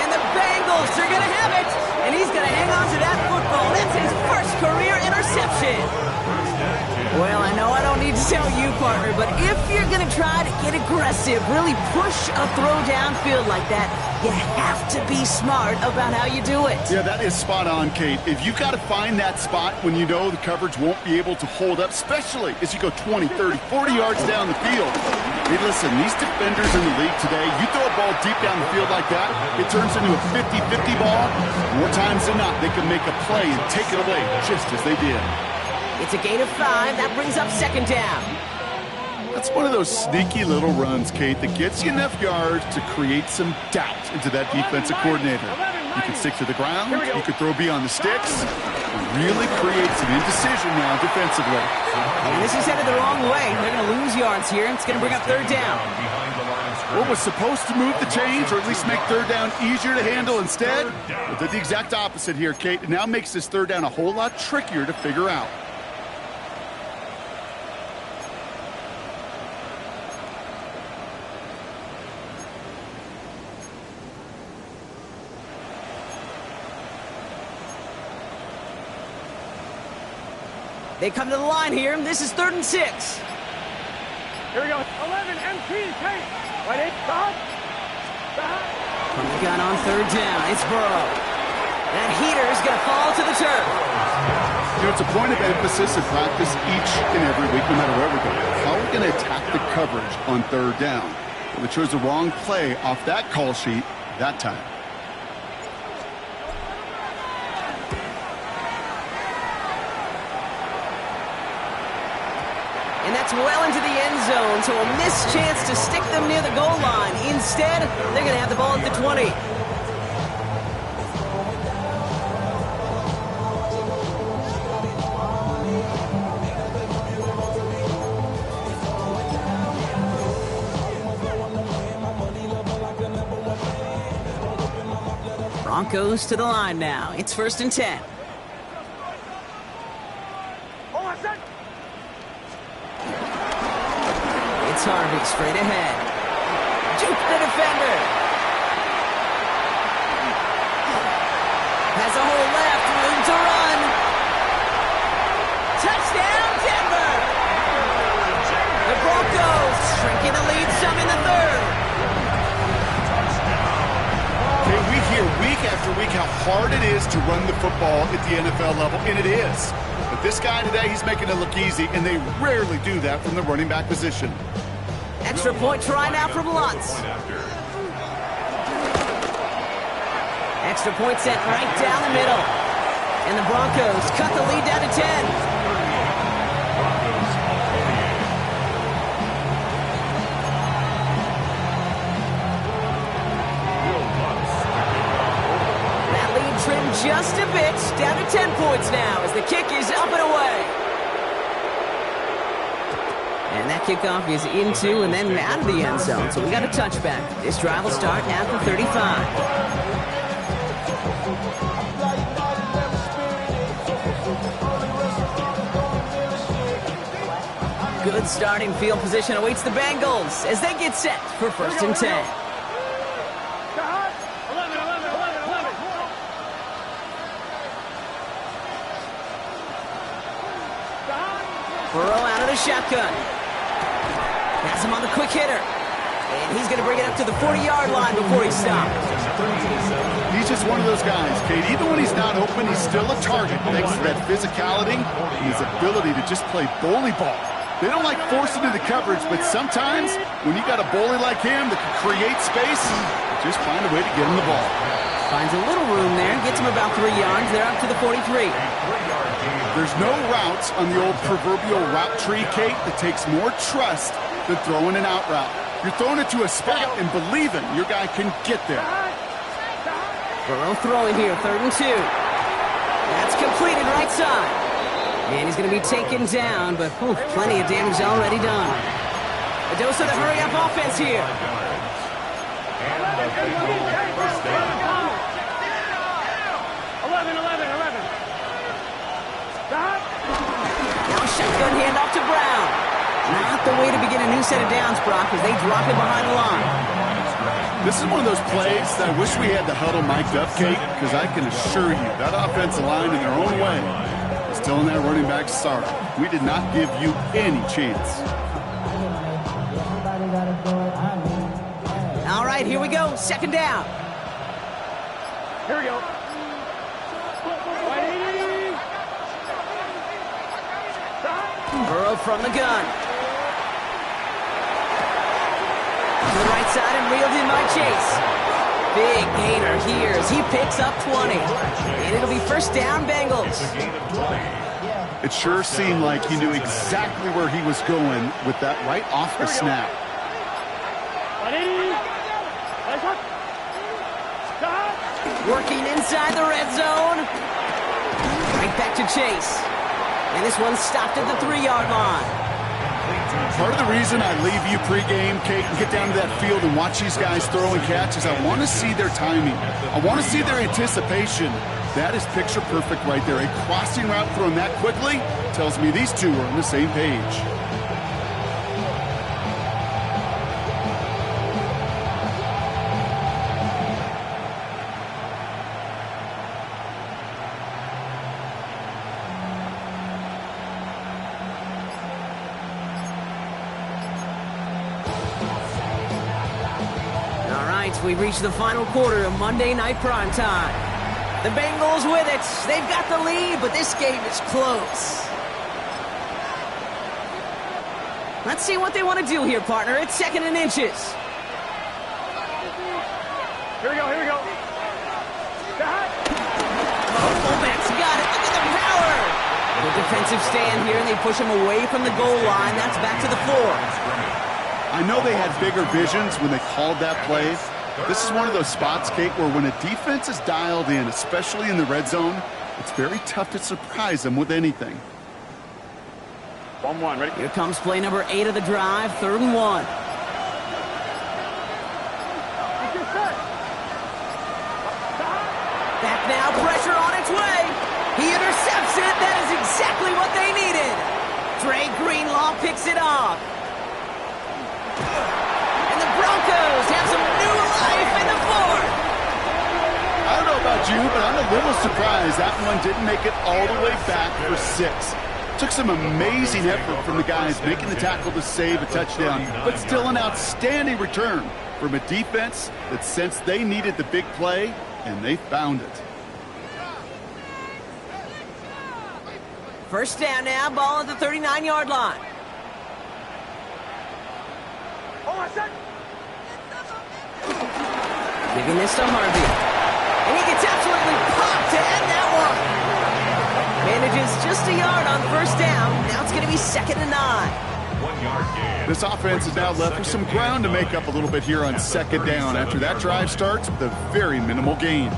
And the Bengals are going to have it. And he's going to hang on to that football. That's his 1st career interception. Well, I know I don't need to tell you, partner, but if you're going to try to get aggressive, really push a throw downfield like that, you have to be smart about how you do it. Yeah, that is spot on, Kate. If you've got to find that spot when you know the coverage won't be able to hold up, especially as you go 20, 30, 40 yards down the field. Hey, listen, these defenders in the league today, you throw a ball deep down the field like that, it turns into a 50-50 ball. More times than not, they can make a play and take it away just as they did. It's a gain of 5. That brings up 2nd down. That's one of those sneaky little runs, Kate, that gets you enough yards to create some doubt into that defensive coordinator. You can stick to the ground, you can throw beyond the sticks, and really create some indecision now defensively. And this is headed the wrong way. They're going to lose yards here. It's going to bring up 3rd down. Behind the line of What was supposed to move the chains, or at least make third down easier to handle instead, but did the exact opposite here, Kate. It now makes this third down a whole lot trickier to figure out. They come to the line here. This is 3rd and 6. Here we go. 11, MT, Kate. Right, stop. Stop. From the gun on 3rd down, it's Burrow. That heater is going to fall to the turf. You know, it's a point of emphasis in practice each and every week, no matter where we go. How are we going to attack the coverage on 3rd down? Well, they chose the wrong play off that call sheet that time. And that's well into the end zone, so a missed chance to stick them near the goal line. Instead, they're going to have the ball at the 20. Broncos to the line now. It's 1st and 10. Harvey straight ahead. Juke the defender. Has a hole left. Room to run. Touchdown, Denver. The Broncos shrinking the lead some in the 3rd. Okay, we hear week after week how hard it is to run the football at the NFL level, and it is. But this guy today, he's making it look easy, and they rarely do that from the running back position. Extra point try now from Lutz. Extra point set right down the middle. And the Broncos cut the lead down to 10. That lead trimmed just a bit, down to 10 points now as the kick is up and away. And that kickoff is into and then out of the end zone. So we got a touchback. This drive will start at the 35. Good starting field position awaits the Bengals as they get set for 1st and 10. 11. Burrow out of the shotgun. Has him on the quick hitter. And he's going to bring it up to the 40-yard line before he stops. He's just one of those guys, Kate. Even when he's not open, he's still a target thanks to that physicality and his ability to just play bully ball. They don't like forcing into coverage, but sometimes when you got a bully like him that can create space, just find a way to get him the ball. Finds a little room there, gets him about 3 yards. They're up to the 43. There's no routes on the old proverbial route tree, Kate, that takes more trust than throwing an out route. You're throwing it to a spot and believing your guy can get there. Burrow throwing here, 3rd and 2. That's completed right side. And he's going to be taken down, but plenty of damage already done. A dose of the hurry-up offense here. 11. Now a shotgun handoff to Brown. Not the way to begin a new set of downs, Brock, as they drop it behind the line. This is one of those plays that I wish we had the huddle mic'd up, Kate, because I can assure you that offensive line in their own way is telling that running back, sorry, we did not give you any chance. All right, here we go. 2nd down. Here we go. Burrow from the gun. To the right side and reeled in by Chase. Big gainer here as he picks up 20. And it'll be 1st down, Bengals. It sure seemed like he knew exactly where he was going with that right off the snap. Working inside the red zone. Right back to Chase. And this one stopped at the 3-yard line. Part of the reason I leave you pregame, Kate, and get down to that field and watch these guys throw and catch is I want to see their timing. I want to see their anticipation. That is picture perfect right there. A crossing route thrown that quickly tells me these two are on the same page. We reach the final quarter of Monday Night Primetime. The Bengals with it. They've got the lead, but this game is close. Let's see what they want to do here, partner. It's 2nd and inches. Here we go, here we go. Fullback's got it. Look at the power. The defensive stand here, and they push him away from the goal line. That's back to the 4. I know they had bigger visions when they called that play. This is one of those spots, Kate, where when a defense is dialed in, especially in the red zone, it's very tough to surprise them with anything. 1-1, ready? Here comes play number 8 of the drive, 3rd and 1. Back now, pressure on its way. He intercepts it. That is exactly what they needed. Dre Greenlaw picks it off. And the Broncos have some new life in the 4th. I don't know about you, but I'm a little surprised that one didn't make it all the way back for 6. Took some amazing effort from the guys making the tackle to save a touchdown, but still an outstanding return from a defense that sensed they needed the big play, and they found it. First down now, ball at the 39-yard line. Giving this to Harvey. And he gets absolutely popped to end that one. Manages just a yard on 1st down. Now it's going to be 2nd and 9. 1 yard gain. This offense is now left with some ground to make up a little bit here on 2nd down after that drive starts with a very minimal gain.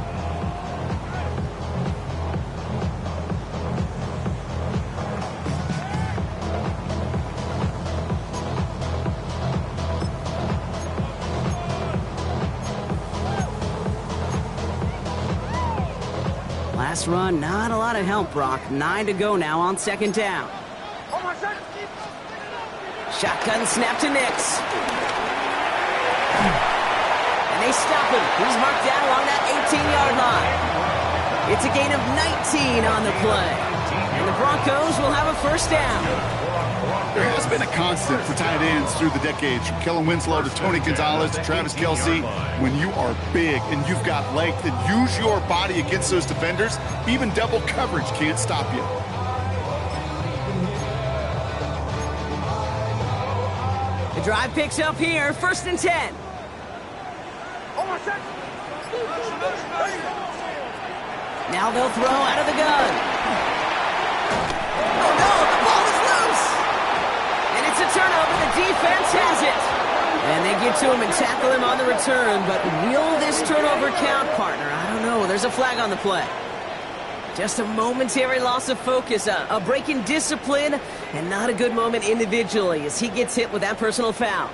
Last run, not a lot of help, Brock. 9 to go now on 2nd down. Shotgun snap to Nix. And they stop him. He's marked down along that 18-yard line. It's a gain of 19 on the play. And the Broncos will have a 1st down. There has been a constant for tight ends through the decades, from Kellen Winslow to Tony Gonzalez to Travis Kelce. When you are big and you've got length and use your body against those defenders, even double coverage can't stop you. The drive picks up here, 1st and 10. Now they'll throw out of the gun. Oh no, the ball is loose! And it's a turnover, the defense has it. And they get to him and tackle him on the return, but will this turnover count, partner? I don't know, there's a flag on the play. Just a momentary loss of focus, a break in discipline, and not a good moment individually as he gets hit with that personal foul.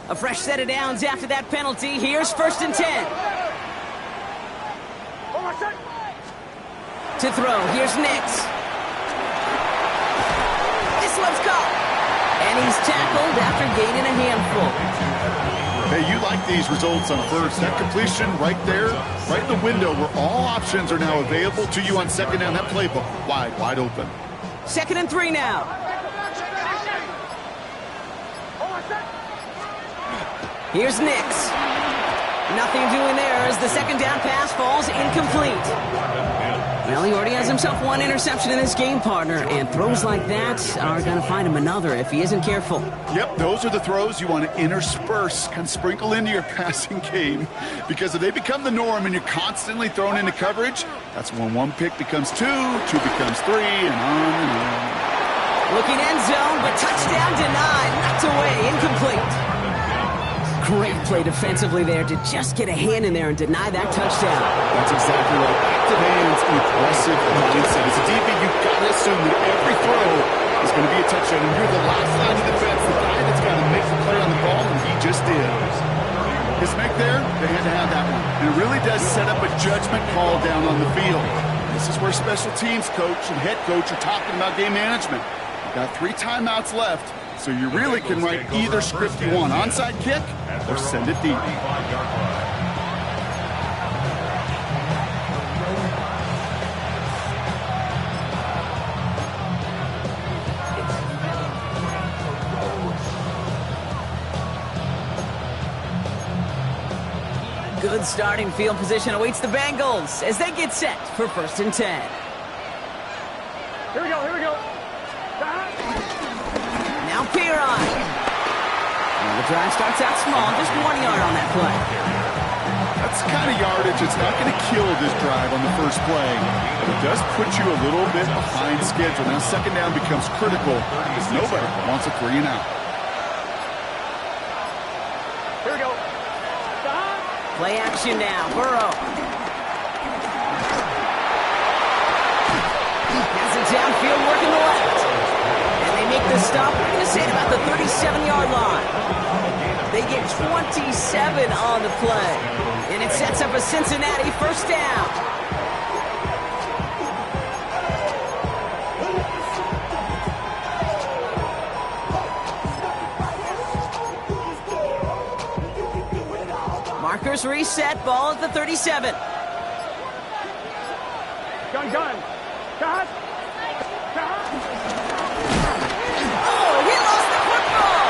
A fresh set of downs after that penalty. Here's 1st and 10. To throw, here's Nix. This one's caught. And he's tackled after gaining a handful. Hey, you like these results on 1st. That completion right there, right in the window where all options are now available to you on 2nd down. That playbook wide open. 2nd and 3 now. Here's Nix. Nothing doing there as the 2nd down pass falls incomplete. Well, he already has himself 1 interception in this game, partner, and throws like that are going to find him another if he isn't careful. Yep, those are the throws you want to intersperse, kind of sprinkle into your passing game, because if they become the norm and you're constantly thrown into coverage, that's when 1 pick becomes 2, 2 becomes 3, and on and on. Looking end zone, but touchdown denied, knocked away, incomplete. Great play defensively there to just get a hand in there and deny that touchdown. That's exactly right. Active hands and aggressive mindset. As a DB, you've got to assume that every throw is going to be a touchdown. And you're the last line of defense, the guy that's got to make the play on the ball, and he just did. His make there, they had to have that one. And it really does set up a judgment call down on the field. This is where special teams coach and head coach are talking about game management. You've got 3 timeouts left, so you really can write either script you want. Onside kick or send it deep. Good starting field position awaits the Bengals as they get set for 1st and 10. Here we go, here we go. Now Piron. Well, the drive starts out small, just 1 yard on that play. That's the kind of yardage that's not going to kill this drive on the first play. But it does put you a little bit behind schedule. Now 2nd down becomes critical because nobody wants a 3 and out. Here we go. Play action now, Burrow. Has it downfield, working the left. And they make the stop, we're going to say at about the 37-yard line. They get 27 on the play. And it sets up a Cincinnati 1st down. Markers reset, ball at the 37. Gun. Cut. Oh, he lost the football.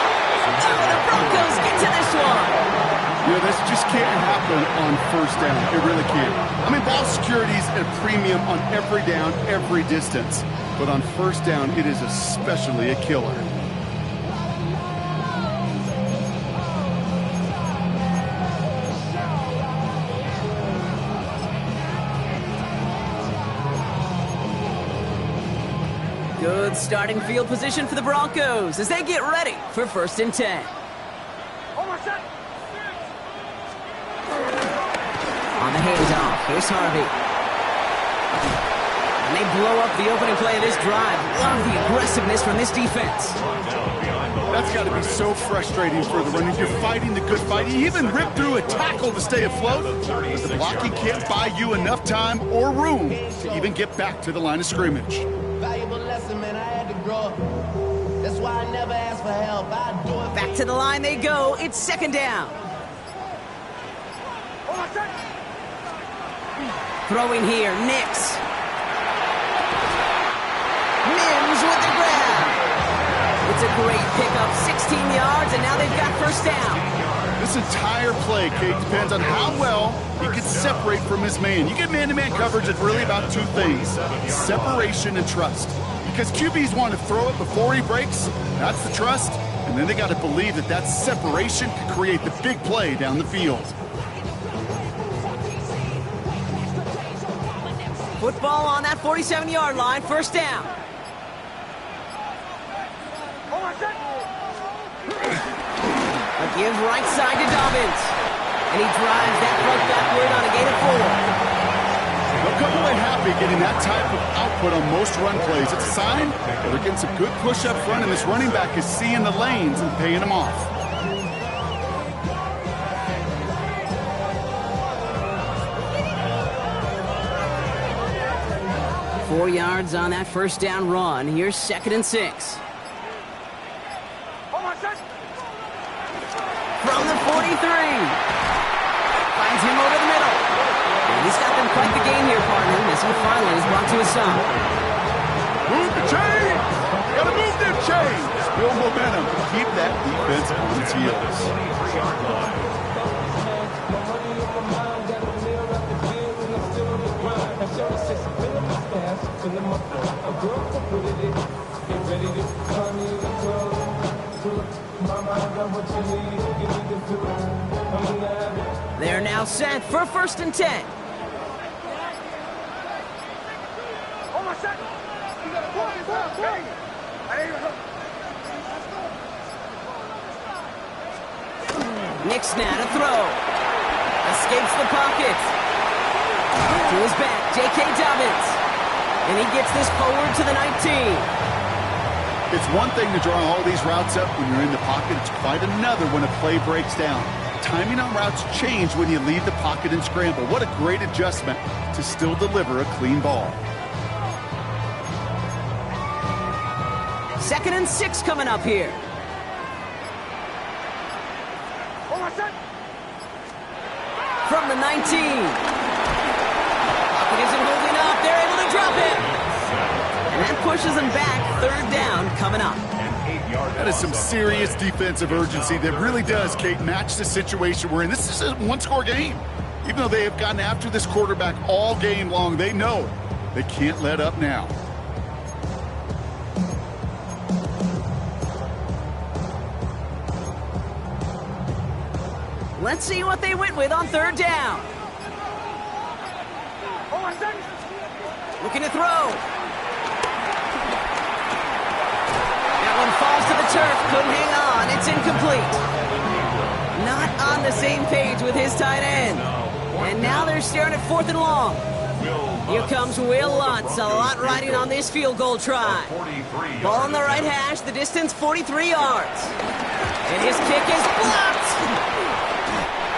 Oh, the Broncos get to this one. Yeah, this just can't happen on 1st down. It really can't. I mean, ball security is a premium on every down, every distance. But on 1st down, it is especially a killer. Good starting field position for the Broncos as they get ready for 1st and 10. Almost set. On the handoff, here's Harvey. And they blow up the opening play of this drive. Love the aggressiveness from this defense. That's got to be so frustrating for the runner. You're fighting the good fight. You even rip through a tackle to stay afloat, but the blocking can't buy you enough time or room to even get back to the line of scrimmage. Valuable lesson, man. I had to grow up. That's why I never ask for help. I do it. Back to the line they go. It's 2nd down. Almost set. Throwing here, Nix. Mims with the grab. It's a great pickup, 16 yards, and now they've got 1st down. This entire play, Kate, depends on how well he can separate from his man. You get man-to-man coverage, it's really about 2 things, separation and trust. Because QBs want to throw it before he breaks, that's the trust, and then they got to believe that that separation can create the big play down the field. Football on that 47-yard line, 1st down. Almost set. A give right side to Dobbins. And he drives that front backward on a gain of 4. They'll come away happy getting that type of output on most run plays. It's a sign that they're getting some good push up front, and this running back is seeing the lanes and paying them off. Four yards on that 1st down run. Here's 2nd and 6. Almost set. From the 43. Finds him over the middle. And he's got them quite the game here, partner, as he finally is brought to a stop. Move the chain! Gotta move them chains! Build momentum. Keep that defense on its heels. They're now set for 1st and 10. Almost set. Knicks now to throw. Escapes the pocket. To his back, J.K. Dobbins. And he gets this forward to the 19. It's one thing to draw all these routes up when you're in the pocket. It's quite another when a play breaks down. Timing on routes change when you leave the pocket and scramble. What a great adjustment to still deliver a clean ball. 2nd and 6 coming up here. From the 19. Pocket isn't holding up. They're able to drop him. And that pushes them back. 3rd down coming up. That is some serious defensive urgency that really does, Kate, match the situation we're in. This is a one-score game. Even though they have gotten after this quarterback all game long, they know they can't let up now. Let's see what they went with on 3rd down. Looking to throw. That one falls to the turf. Couldn't hang on. It's incomplete. Not on the same page with his tight end. And now they're staring at 4th and long. Here comes Will Lutz. A lot riding on this field goal try. Ball on the right hash. The distance 43 yards. And his kick is blocked.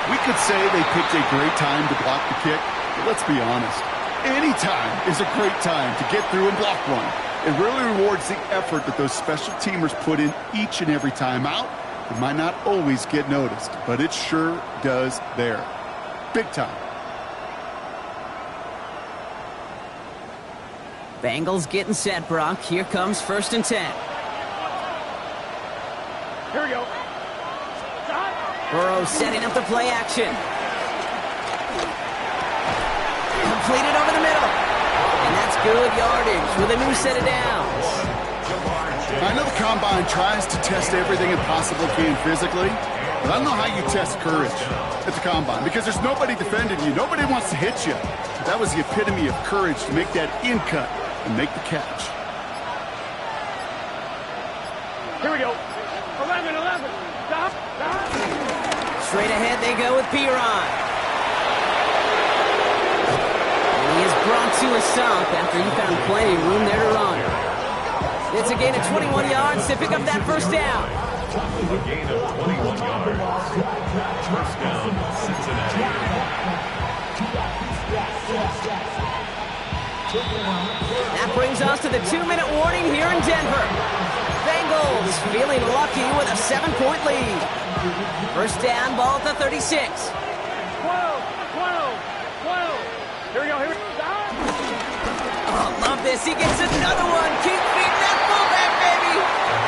We could say they picked a great time to block the kick, but let's be honest. Any time is a great time to get through and block one. It really rewards the effort that those special teamers put in each and every time out. It might not always get noticed, but it sure does there. Big time. Bengals getting set, Brock. Here comes 1st and 10. Here we go. Burrow setting up the play action. Completed over the middle. And that's good yardage with a new set of downs. I know the Combine tries to test everything it possibly can physically, but I don't know how you test courage at the Combine because there's nobody defending you. Nobody wants to hit you. But that was the epitome of courage to make that in cut and make the catch. Here we go. 11. Stop. Straight ahead they go with Piron. And he is brought to a stop after he found plenty of room there to run. It's a gain of 21 yards to pick up that 1st down. A gain of 21 yards. 1st down, Cincinnati. That brings us to the 2-minute warning here in Denver. Bengals feeling lucky with a 7-point lead. 1st down, ball at the 36. 12. Here we go. Oh, love this. He gets another one. Keep feeding that fullback, baby.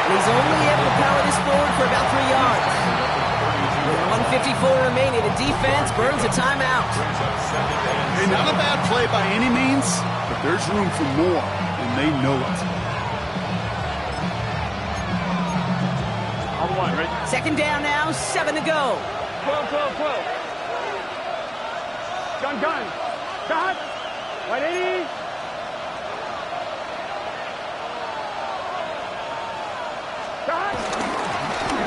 And he's only able to power this forward for about 3 yards. With 1:54 remaining, the defense burns a timeout. Hey, not a bad play by any means, but there's room for more, and they know it. On 1, right? 2nd down now, 7 to go. 12. Gun. Shot. 180. Shot.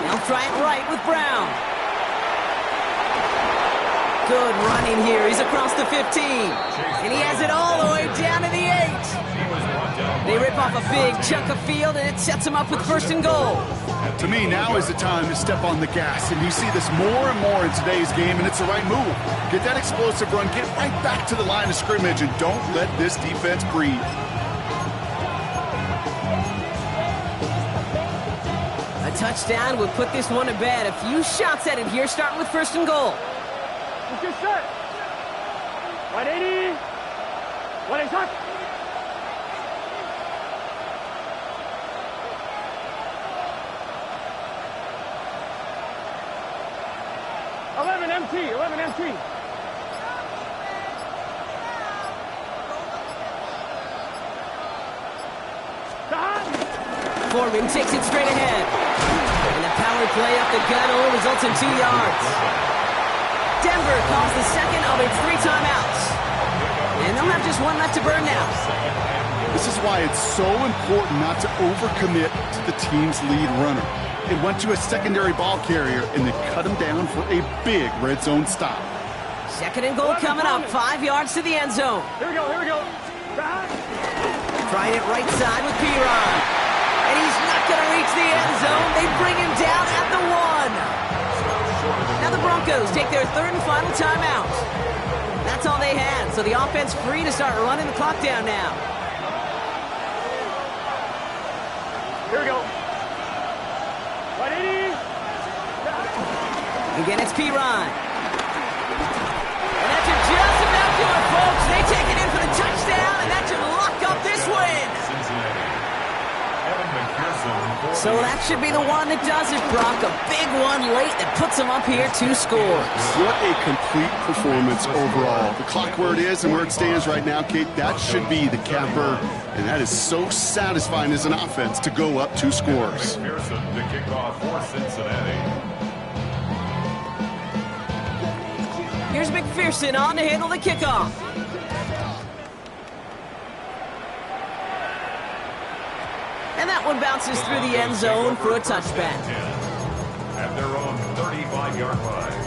They'll try it right with Brown. Good running here. He's across the 15. And he has it all the way down to the 8. They rip off a big chunk of field, and it sets him up with 1st and goal. To me, now is the time to step on the gas, and you see this more and more in today's game, and it's the right move. Get that explosive run, get right back to the line of scrimmage, and don't let this defense breathe. A touchdown would put this one to bed. A few shots at it here, starting with 1st and goal. Let's get set. 180. 180. Touch. MT. Foreman takes it straight ahead. And the power play up the gun only results in 2 yards. Denver calls the 2nd of its 3 timeouts. And they'll have just 1 left to burn now. This is why it's so important not to overcommit to the team's lead runner. it went to a secondary ball carrier, and they cut him down for a big red zone stop. Second and goal coming up, 5 yards to the end zone. Here we go, here we go. Trying it right side with Piron. And he's not going to reach the end zone. They bring him down at the 1. Now the Broncos take their third and final timeout. That's all they had, so the offense free to start running the clock down now. Here we go. 180. Again, it's Piron. And that should just about do it, folks. They take it in for the touchdown, and that should lock up this win. So that should be the one that does it, Brock. A big one late that puts them up here 2 scores. What a complete performance overall. The clock where it is and where it stands right now, Kate, that should be the capper. And that is so satisfying as an offense to go up 2 scores. McPherson to kick off for Cincinnati. Here's McPherson on to handle the kickoff. And that one bounces through the end zone for a touchback. At their own 35-yard line.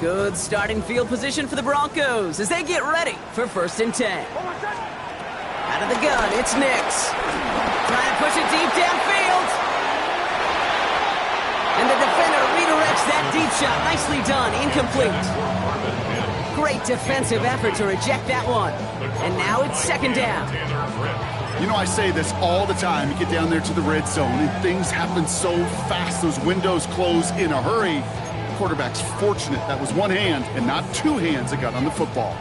Good starting field position for the Broncos as they get ready for 1st and 10. Out of the gun, it's Nix. Trying to push it deep downfield. And the defender redirects that deep shot. Nicely done. Incomplete. Great defensive effort to reject that one. And now it's 2nd down. You know, I say this all the time. You get down there to the red zone, and things happen so fast. Those windows close in a hurry. Quarterback's fortunate that was one hand and not 2 hands that got on the football.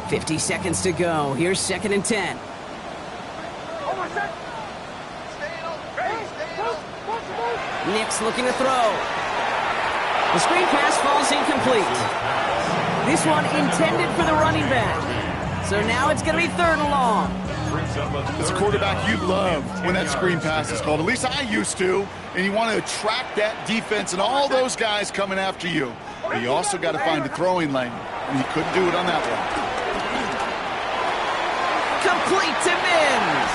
50 seconds to go. Here's 2nd and 10. Nix looking to throw. The screen pass falls incomplete. This one intended for the running back. So now it's going to be 3rd and long. As a quarterback, you love when that screen pass is called. At least I used to. And you want to attract that defense and all those guys coming after you. But you also got to find a throwing lane. And he couldn't do it on that one. Complete to Mims.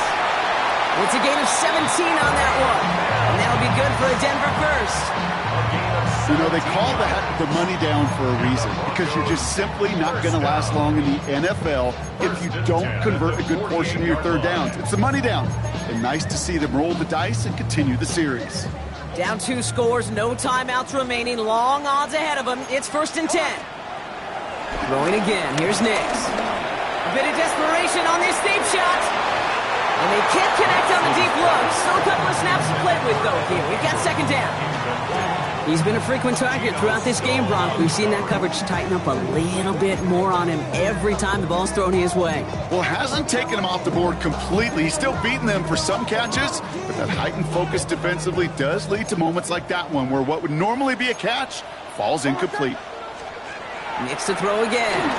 It's a gain of 17 on that one. And that'll be good for a Denver first. You know, they call that the money down for a reason, because you're just simply not going to last long in the NFL if you don't convert a good portion of your 3rd downs. It's the money down. And nice to see them roll the dice and continue the series. Down 2 scores, no timeouts remaining, long odds ahead of them. It's 1st and 10. Throwing again, here's Nix. A bit of desperation on this deep shot. And they can't connect on the deep look. Still a couple of snaps to play with, though, here. We've got 2nd down. He's been a frequent target throughout this game, Bronk. We've seen that coverage tighten up a little bit more on him every time the ball's thrown his way. Well, hasn't taken him off the board completely. He's still beating them for some catches, but that heightened focus defensively does lead to moments like that one where what would normally be a catch falls incomplete. Nix to throw again.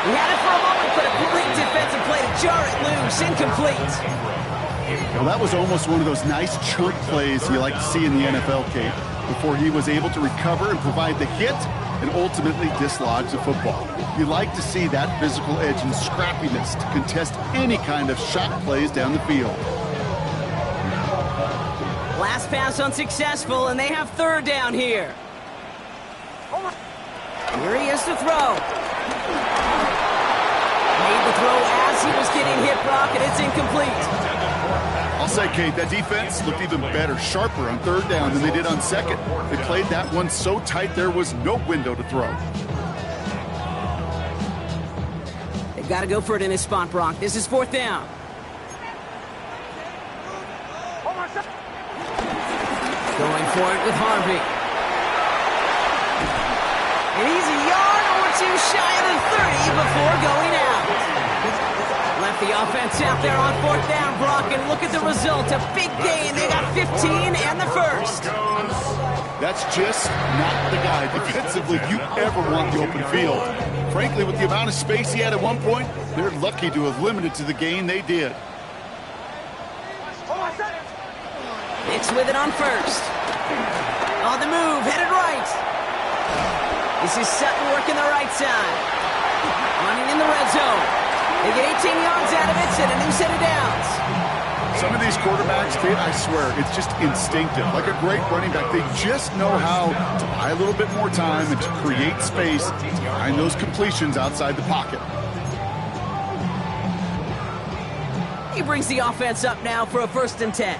He had it for a moment, but a great defensive play to jar it loose. Incomplete. Well, that was almost one of those nice chunk plays you like to see in the NFL, Kate, before he was able to recover and provide the hit and ultimately dislodge the football. You like to see that physical edge and scrappiness to contest any kind of shot plays down the field. Last pass unsuccessful, and they have 3rd down here. Here he is to throw. Made the throw as he was getting hit, Brock, and it's incomplete. I'll say, Kate, that defense looked even better, sharper on 3rd down than they did on 2nd. They played that one so tight there was no window to throw. They've got to go for it in his spot, Brock. This is 4th down. Going for it with Harvey. And he's a yard or 2 shy of the 30 before going out. The offense out there on 4th down, Brock, and look at the result. A big gain. They got 15 and the first. That's just not the guy defensively you ever want in the open field. Frankly, with the amount of space he had at one point, they're lucky to have limited to the gain they did. It's with it on first. On the move, headed right. This is Sutton working the right side. Running in the red zone. They get 18 yards out of it and a new set of downs. Some of these quarterbacks, I swear, it's just instinctive. Like a great running back, they just know how to buy a little bit more time and to create space to find those completions outside the pocket. He brings the offense up now for a 1st and 10.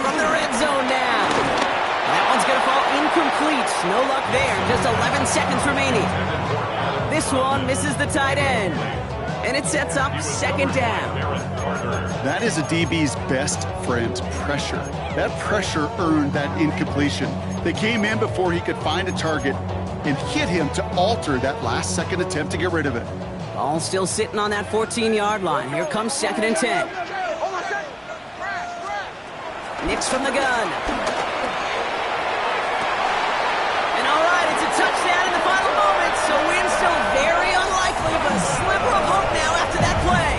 From the red zone now. That one's going to fall incomplete. No luck there. Just 11 seconds remaining. This one misses the tight end. And it sets up 2nd down. That is a DB's best friend, pressure. That pressure earned that incompletion. They came in before he could find a target and hit him to alter that last-second attempt to get rid of it. Ball still sitting on that 14-yard line. Here comes 2nd and 10. Nix from the gun. And all right, it's a touchdown in the final moment, so win still very unlikely, but a sliver of hope now after that play.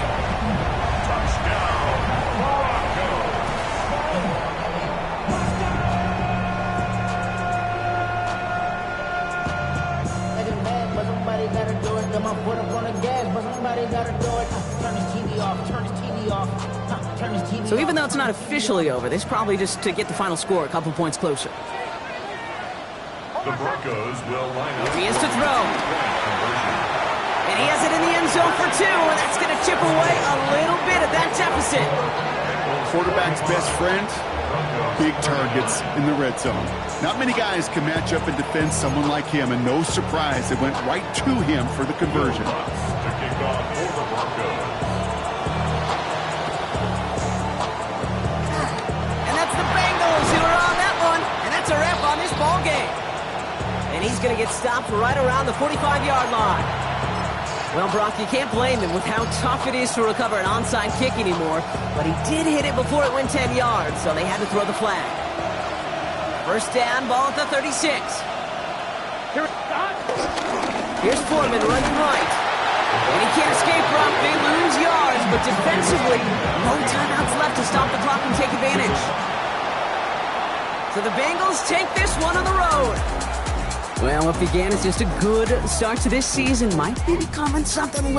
Like a man, but somebody gotta do it. Got my foot up on the gas, but somebody gotta do it. Turn this TV off, turn this TV off. Turn this TV off. So even though it's not officially over, this is probably just to get the final score a couple points closer. The Broncos will line up. He is to throw. And he has it in the end zone for 2, and that's going to chip away a little bit of that deficit. Quarterback's best friend, big targets in the red zone. Not many guys can match up and defend someone like him, and no surprise, it went right to him for the conversion. To kick off for the Broncos. And that's the Bengals who are on that one, and that's a wrap on this ball game. And he's going to get stopped right around the 45-yard line. Well, Brock, you can't blame him with how tough it is to recover an onside kick anymore, but he did hit it before it went 10 yards, so they had to throw the flag. 1st down, ball at the 36. Here's Foreman running right. And he can't escape, Brock. They lose yards, but defensively, no timeouts left to stop the clock and take advantage. So the Bengals take this one on the road. Well, what began as just a good start to this season might be becoming something